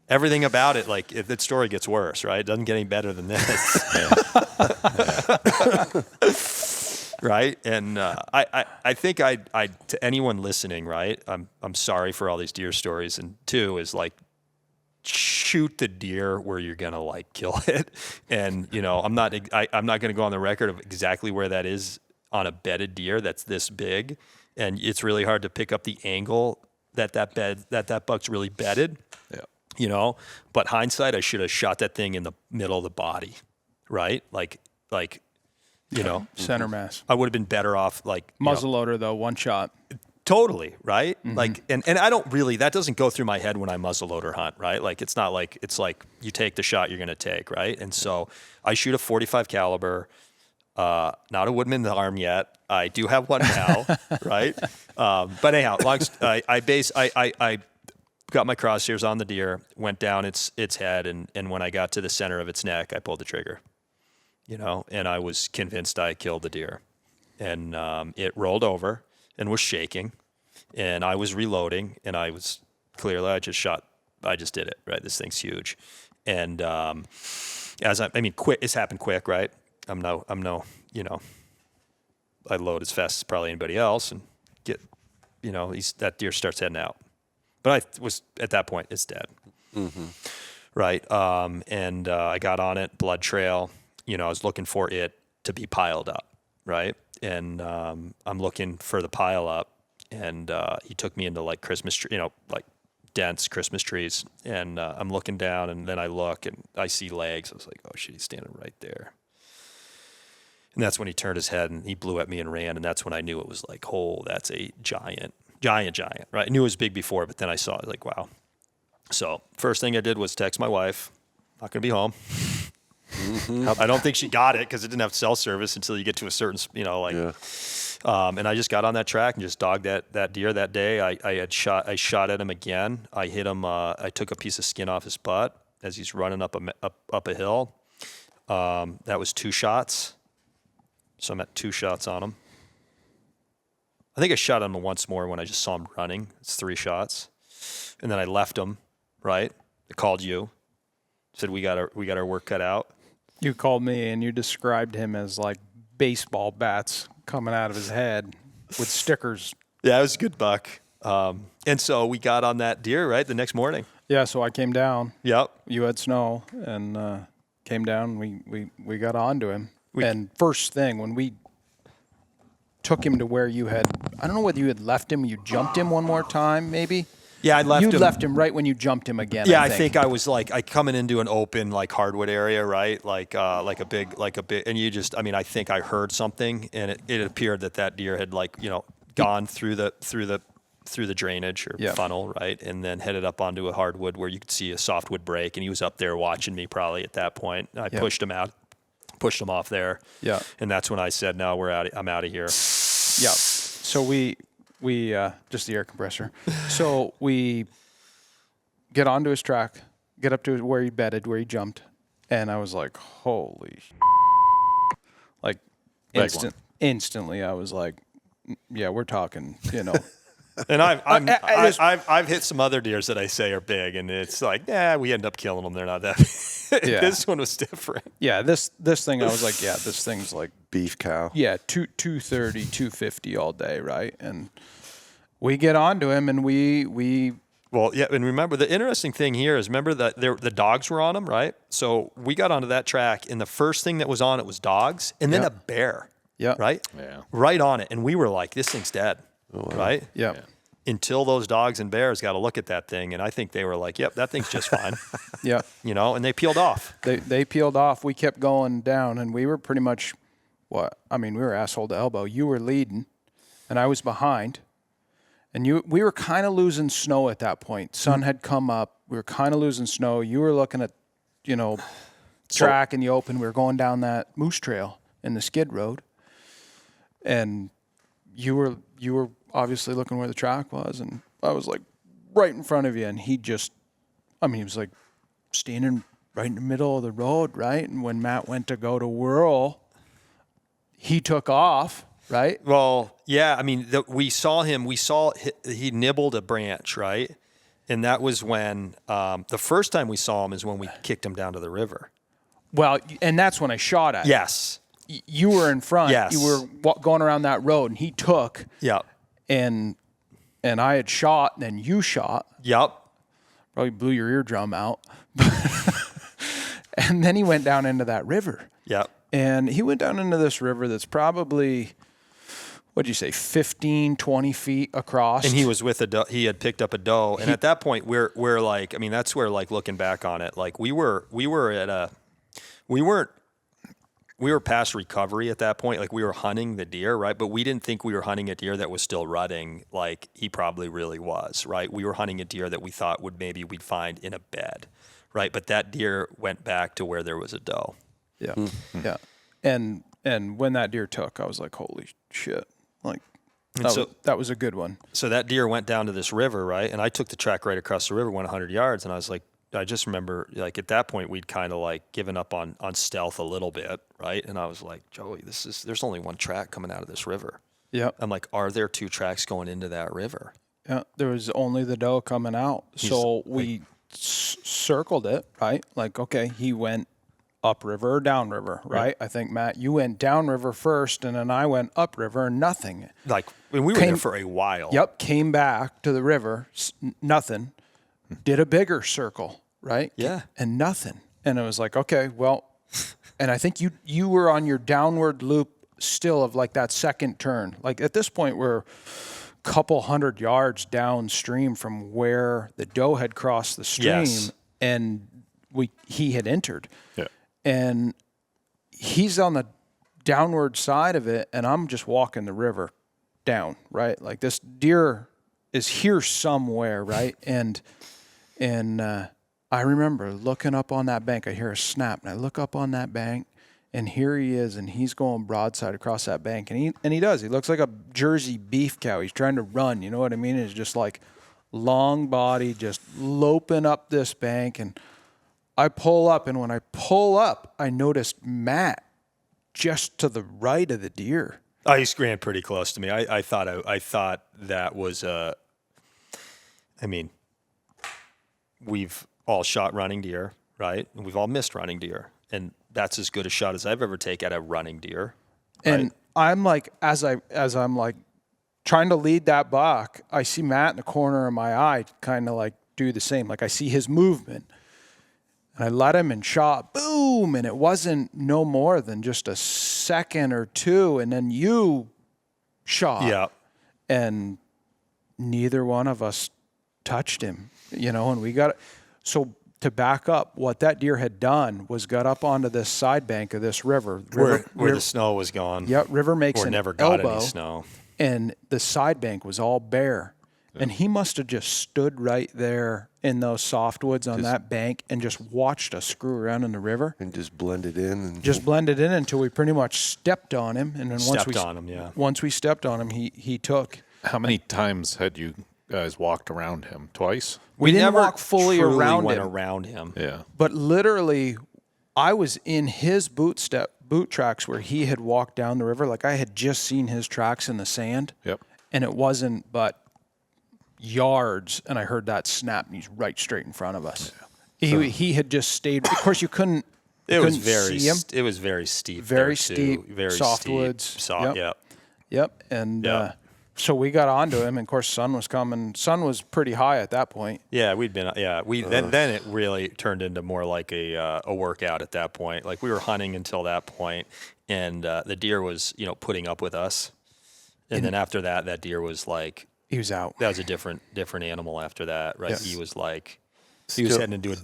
Everything about it, like if that story gets worse, right? It doesn't get any better than this. Right? And I think to anyone listening, right? I'm sorry for all these deer stories. And two is like, shoot the deer where you're gonna like kill it. And I'm not gonna go on the record of exactly where that is on a bedded deer that's this big, and it's really hard to pick up the angle that buck's really bedded. Yeah. But hindsight, I should have shot that thing in the middle of the body, right? Like Center mass. I would have been better off like Muzzleloader though, one shot. Totally, right? Like, and I don't really, that doesn't go through my head when I muzzleloader hunt, right? Like, it's not like, it's like you take the shot you're going to take, right? And so I shoot a 45 caliber, not a Woodman arm yet. I do have one now, right? But anyhow, I got my crosshairs on the deer, went down its head, and when I got to the center of its neck, I pulled the trigger, and I was convinced I killed the deer. And it rolled over and was shaking, and I was reloading, and I was clearly, I just did it, right? This thing's huge. And quick, it's happened quick, right? I'm no, I load as fast as probably anybody else and get, that deer starts heading out. But I was, at that point, it's dead. Mm-hmm. Right. I got on it, blood trail, I was looking for it to be piled up. Right. And I'm looking for the pile up, and he took me into like Christmas tree, like dense Christmas trees. And I'm looking down, and then I look and I see legs. I was like, oh shit, he's standing right there. And that's when he turned his head and he blew at me and ran. And that's when I knew it was like, oh, that's a giant, right? I knew it was big before, but then I saw it like, wow. So first thing I did was text my wife, not going to be home. Mm-hmm. I don't think she got it because it didn't have cell service until you get to a certain, and I just got on that track and just dogged that deer that day. I shot at him again. I hit him. I took a piece of skin off his butt as he's running up a hill. That was 2 shots. So I'm at 2 shots on him. I think I shot him once more when I just saw him running. It's 3 shots. And then I left him, right? I called you. Said we got our work cut out. You called me and you described him as like baseball bats coming out of his head with stickers. Yeah, it was a good buck. And so we got on that deer, right, the next morning. Yeah, so I came down. Yep. You had snow and came down. We got onto him. And first thing, when we took him to where you had, I don't know whether you had left him, you jumped him one more time, maybe? Yeah, I left him. You left him right when you jumped him again. Yeah, I think I was like, coming into an open like hardwood area, right? Like a big, and you just, I think I heard something, and it appeared that deer had gone through the drainage or funnel, right? And then headed up onto a hardwood where you could see a softwood break, and he was up there watching me probably at that point. I pushed him off there. Yeah. And that's when I said, no, I'm out of here. Yeah. So we just the air compressor. So we get onto his track, get up to where he bedded, where he jumped. And I was like, holy like instantly I was like, yeah, we're talking, And I've hit some other deers that I say are big, and it's like, we end up killing them. They're not that big. Yeah. This one was different. Yeah, this thing I was like, yeah, this thing's like beef cow. Yeah, 230, 250 all day, right? And we get onto him, and we. Well, yeah, and remember the interesting thing here is remember that the dogs were on him, right? So we got onto that track, and the first thing that was on it was dogs, and then a bear. Yeah. Right. Yeah. Right on it, and we were like, this thing's dead. Oh, wow. Right? Yeah. Until those dogs and bears got to look at that thing, and I think they were like, yep, that thing's just fine. Yeah. And they peeled off. They peeled off. We kept going down, and we were pretty much we were asshole to elbow. You were leading, and I was behind. And we were kind of losing snow at that point. Sun had come up. We were kind of losing snow. You were looking at, track in the open. We were going down that moose trail in the skid road. And you were obviously looking where the track was, and I was like right in front of you, and he was like standing right in the middle of the road, right? And when Matt went to go to whirl, he took off, right? Well, yeah, we saw him, he nibbled a branch, right? And that was when the first time we saw him is when we kicked him down to the river. Well, and that's when I shot at him. Yes. You were in front. Yes. You were going around that road, and he took. Yep. And I had shot, and then you shot. Yep. Probably blew your eardrum out. And then he went down into that river. Yep. And he went down into this river that's probably, what'd you say, 15, 20 feet across. And he was with a doe. He had picked up a doe. And at that point, we're like, I mean, that's where, like, looking back on it, like we were past recovery at that point. Like, we were hunting the deer, right? But we didn't think we were hunting a deer that was still rutting like he probably really was, right? We were hunting a deer that we thought we'd find in a bed, right? But that deer went back to where there was a doe. Yeah. Yeah. And when that deer took, I was like, holy shit. Like, that was a good one. So that deer went down to this river, right? And I took the track right across the river, went 100 yards, and I was like, I just remember, like, at that point, we'd kind of like given up on stealth a little bit, right? And I was like, Joey, there's only one track coming out of this river. Yeah. I'm like, are there two tracks going into that river? Yeah. There was only the doe coming out. So we circled it, right? Like, okay, he went upriver or downriver, right? I think, Matt, you went downriver first, and then I went upriver, and nothing. Like, I mean, we were there for a while. Yep. Came back to the river, nothing. Did a bigger circle, right? Yeah. And nothing. And it was like, okay, well, and I think you were on your downward loop still of like that second turn. Like, at this point, we're a couple 100 yards downstream from where the doe had crossed the stream, Yes. and he had entered. Yeah. And he's on the downward side of it, and I'm just walking the river down, right? Like, this deer is here somewhere, right? And I remember looking up on that bank. I hear a snap, and I look up on that bank, and here he is, and he's going broadside across that bank, and he does. He looks like a Jersey beef cow. He's trying to run, you know what I mean? It's just like long body, just loping up this bank, and I pull up, and when I pull up, I noticed Matt just to the right of the deer. Oh, he ran pretty close to me. I thought that was I mean, we've all shot running deer, right? And we've all missed running deer, and that's as good a shot as I've ever taken at a running deer. Right? And I'm like, as I'm like trying to lead that buck, I see Matt in the corner of my eye kind of like do the same. Like, I see his movement, and I let him and shot, boom, and it wasn't no more than just a second or two, and then you shot. Yeah. And neither one of us touched him, you know, and we got it. So to back up, what that deer had done was got up onto this side bank of this river. Where the snow was gone. Yep, river makes or an never got elbow, any snow. and the side bank was all bare. And he must have just stood right there in those softwoods on that bank and just watched us screw around in the river. And just blended in. And Just blended in until we pretty much stepped on him. And then once we stepped on him, he took. How many times had you guys walked around him? Twice? We didn't never walk fully truly around went him. around him. Yeah. But literally, I was in his boot tracks where he had walked down the river. Like, I had just seen his tracks in the sand. Yep. And it wasn't but yards, and I heard that snap, and he's right straight in front of us. Yeah. He had just stayed. Of course, you couldn't. It was see him. It was very steep. Very there, too. steep. Very softwoods. Steep. Yep. Yeah. Yep. And Yeah. so we got onto him, and of course, sun was coming. Sun was pretty high at that point. Yeah, we'd been. Yeah, then it really turned into more like a workout at that point. Like, we were hunting until that point, and the deer was putting up with us, and then after that deer was like. He was out. That was a different animal after that, right? Yes. He was like, he was heading into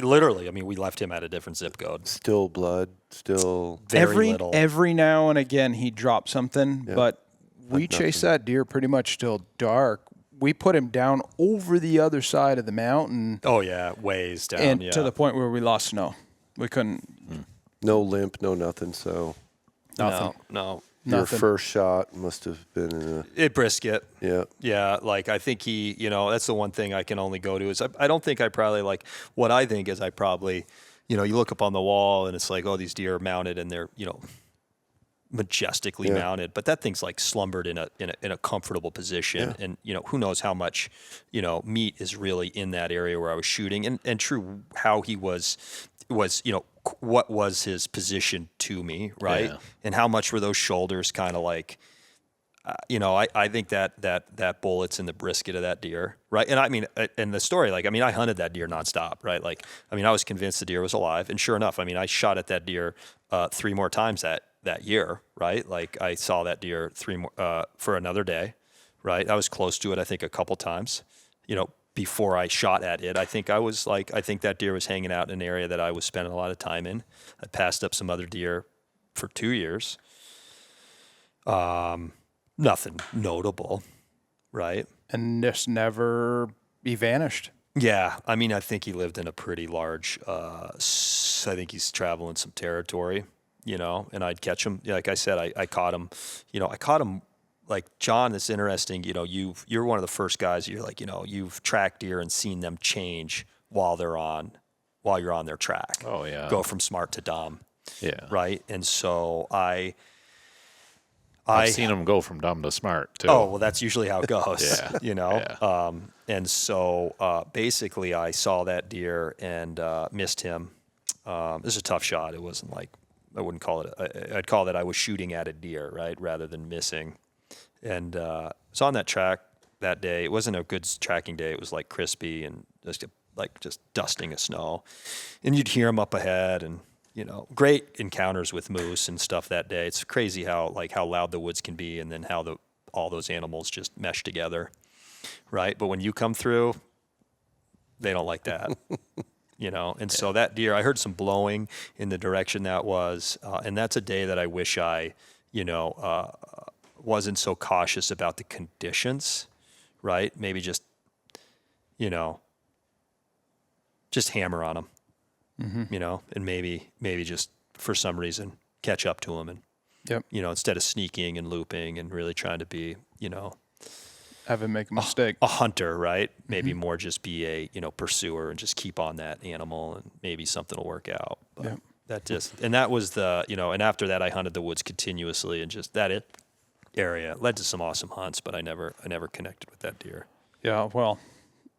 literally. I mean, we left him at a different zip code. still blood, still. Very little. Every now and again, he dropped something, but we chased that deer pretty much till dark. We put him down over the other side of the mountain. Oh yeah, ways down. And yeah. to the point where we lost snow. We couldn't. No limp, no nothing. So Nothing. No. your Nothing. first shot must have been in It brisket. a. Yeah, like, I think he, that's the one thing I can only go to is I don't think I probably, like, what I think is I probably, you look up on the wall and it's like, oh, these deer are mounted and they're, majestically mounted, but that thing's like slumbered in a comfortable position. And, who knows how much, meat is really in that area where I was shooting, and true, how he was, what was his position to me, right? Yeah. And how much were those shoulders kind of like, I think that bullet's in the brisket of that deer, right? And I mean, in the story, I hunted that deer nonstop, right? I was convinced the deer was alive, and sure enough, I shot at that deer 3 more times that year, right? Like I saw that deer 3 more for another day, right? I was close to it, I think, a couple times, before I shot at it. I think that deer was hanging out in an area that I was spending a lot of time in. I passed up some other deer for 2 years. Nothing notable, right? And just never be vanished. Yeah, I think he lived in a pretty large. I think he's traveling some territory, and I'd catch him. Like I said, I caught him. I caught him. Like John, it's interesting. You're one of the first guys. You're like, you've tracked deer and seen them change while you're on their track. Oh yeah. Go from smart to dumb. Yeah. Right, and so I've seen them go from dumb to smart too. Oh, well, that's usually how it goes. Yeah. And so basically I saw that deer and missed him. It was a tough shot. It wasn't like, I wouldn't call it, I'd call it I was shooting at a deer, right, rather than missing. And was on that track that day. It wasn't a good tracking day. It was like crispy and just dusting of snow. And you'd hear him up ahead, and great encounters with moose and stuff that day. It's crazy how loud the woods can be, and then how all those animals just mesh together, right? But when you come through, they don't like that, And so that deer, I heard some blowing in the direction that was, and that's a day that I wish I, wasn't so cautious about the conditions, right? Maybe just hammer on them. And maybe just for some reason catch up to them, and instead of sneaking and looping and really trying to be, Have him make a mistake. A hunter, right? Maybe more just be a pursuer and just keep on that animal, and maybe something will work out. But that was the and after that I hunted the woods continuously, and just that area led to some awesome hunts, but I never connected with that deer. Yeah, well,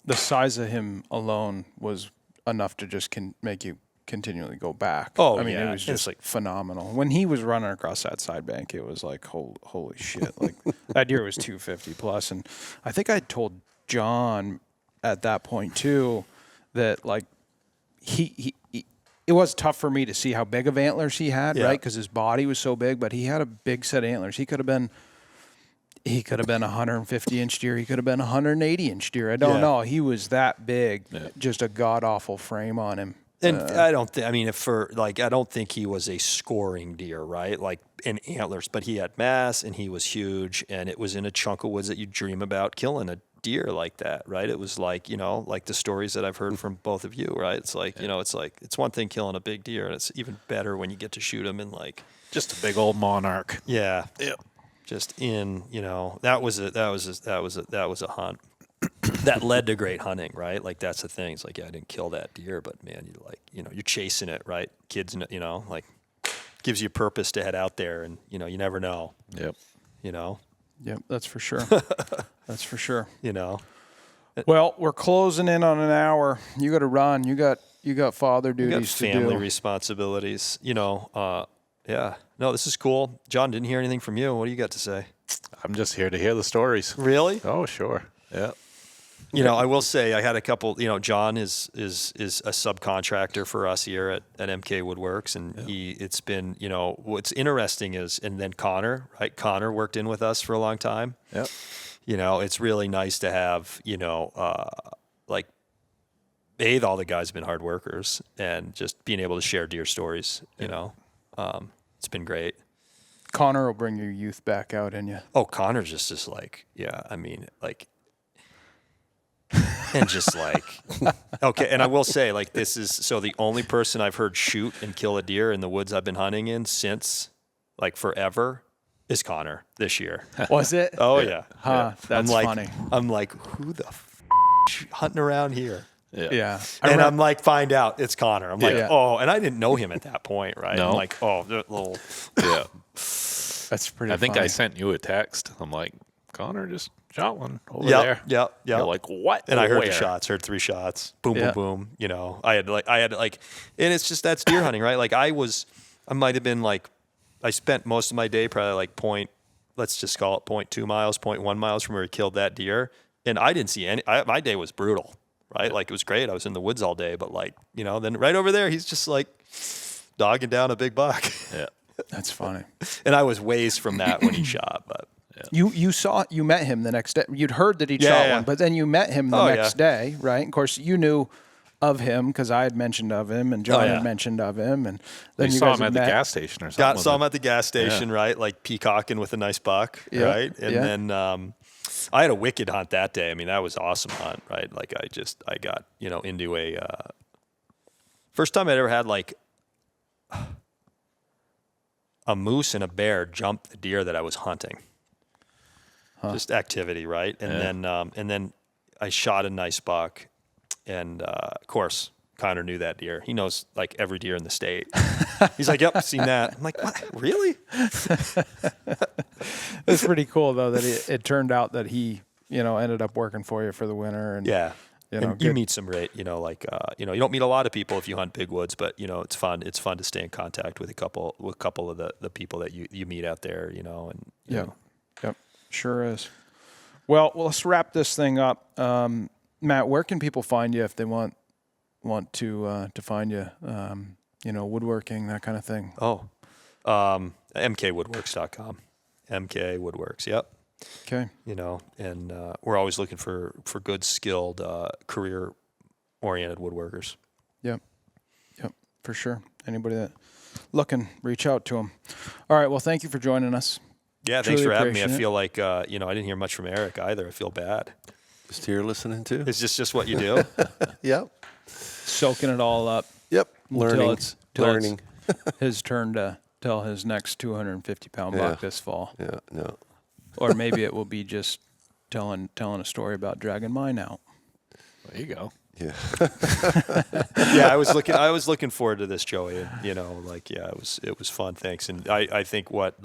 the size of him alone was enough to just make you continually go back. Oh, it was just like phenomenal. When he was running across that side bank, it was like, holy shit. Like that deer was 250 plus. And I think I told John at that point too, that like he it was tough for me to see how big of antlers he had, right? Because his body was so big, but he had a big set of antlers. He could have been a 150-inch deer. He could have been a 180-inch deer. I don't know. He was that big. Yeah. Just a god-awful frame on him. And I don't think he was a scoring deer, right? Like in antlers, but he had mass and he was huge, and it was in a chunk of woods that you dream about killing a deer like that, right? It was like, like the stories that I've heard from both of you, right? It's like, it's one thing killing a big deer, and it's even better when you get to shoot him in like just a big old monarch. Yeah. Yeah. Just in, that was a hunt that led to great hunting, right? Like that's the thing. It's like, I didn't kill that deer, but man, you're chasing it, right? Kids, like gives you purpose to head out there, and you never know. Yep. Yep, that's for sure. That's for sure. Well, we're closing in on an hour. You got to run. You got father duties to do. Family responsibilities. Yeah. No, this is cool. John, didn't hear anything from you. What do you got to say? I'm just here to hear the stories. Really? Oh, sure. Yeah. I will say I had a couple, John is a subcontractor for us here at MK Woodworks, and it's been, what's interesting is, and then Connor, right? Connor worked in with us for a long time. Yep. It's really nice to have, all the guys have been hard workers, and just being able to share deer stories, it's been great. Connor will bring your youth back out in you. Oh, Connor's just and just okay. And I will say, this is, so the only person I've heard shoot and kill a deer in the woods I've been hunting in since forever is Connor this year. Was it? Oh yeah. Huh. Yeah. That's funny. I'm like, who the hunting around here? Yeah. And I'm like, find out it's Connor. I'm like, oh, and I didn't know him at that point, right? No. I'm like, oh, the little, That's pretty I think funny. I sent you a text. I'm like, Connor just shot one over Yep, there. yep. You're like, what? And I heard Where? the shots, heard 3 shots, boom, Yeah. boom, boom. I had like, and it's just, that's deer hunting, right? Like I might've been like, I spent most of my day probably like let's just call it 0.2 miles, 0.1 miles from where he killed that deer. And I didn't see my day was brutal, right? Like it was great. I was in the woods all day, but like, then right over there, he's just like dogging down a big buck. Yeah. That's funny. And I was ways from that when he shot, but You met him the next day. You'd heard that he Yeah, shot yeah. one, but then you met him the Oh, next day, right? Of course, you knew of him because I had mentioned of him and John yeah. had mentioned of him, and then You you saw guys him had at the met. gas station or something. saw him at the gas station, right? Like peacocking with a nice buck, Yeah, right? And yeah. then I had a wicked hunt that day. I mean, that was an awesome hunt, right? Like I got, into a first time I'd ever had like a moose and a bear jump the deer that I was hunting. Just activity, right? And then I shot a nice buck, and of course Connor knew that deer. He knows like every deer in the state. He's like, "Yep, seen that." I'm like, "What? Really?" It's pretty cool though that it turned out that he, ended up working for you for the winter, and Yeah. You And know, you good. meet some you don't meet a lot of people if you hunt big woods, but it's fun. It's fun to stay in contact with a couple of the people that you meet out there, and you know. Yep, sure is. Well, let's wrap this thing up. Matt, where can people find you if they want to find you? Woodworking, that kind of thing. Oh. mkwoodworks.com. MK Woodworks. Yep. Okay. And we're always looking for good, skilled, career-oriented woodworkers. Yep, for sure. Anybody that looking, reach out to them. All right. Well, thank you for joining us. Yeah, thanks Truly for having me. I appreciate it. feel like, I didn't hear much from Eric either. I feel bad. Just here listening to. Is this just what you do? Yep. Soaking it all up. Yep. Until Learning. it's his turn to tell his next 250-pound buck this fall. Yeah. No. Or maybe it will be just telling a story about dragging mine out. There you go. Yeah. Yeah, I was looking forward to this, Joey. And, it was fun. Thanks. And I think what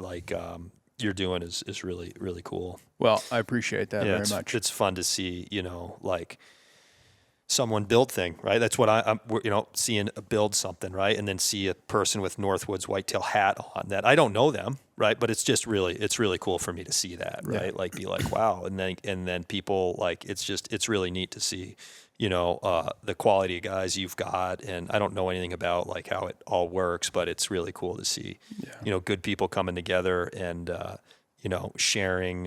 you're doing is really, really cool. Well, I appreciate that very it's, much. It's fun to see, someone build thing, right? That's what I'm seeing build something, right? And then see a person with Northwoods Whitetail hat on that. I don't know them, right? But it's just it's really cool for me to see that, right? Yeah. Like be like, wow. And then people it's really neat to see, the quality of guys you've got. And I don't know anything about like how it all works, but it's really cool to see, good people coming together and, sharing,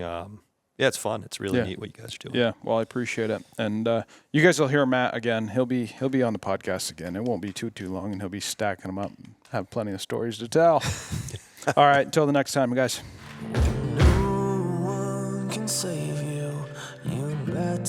yeah, it's fun. It's really neat what you guys are doing. Yeah, well, I appreciate it, and you guys will hear Matt again. He'll be on the podcast again. It won't be too long, and he'll be stacking them up. And have plenty of stories to tell. All right, until the next time, guys. No one can save you. You better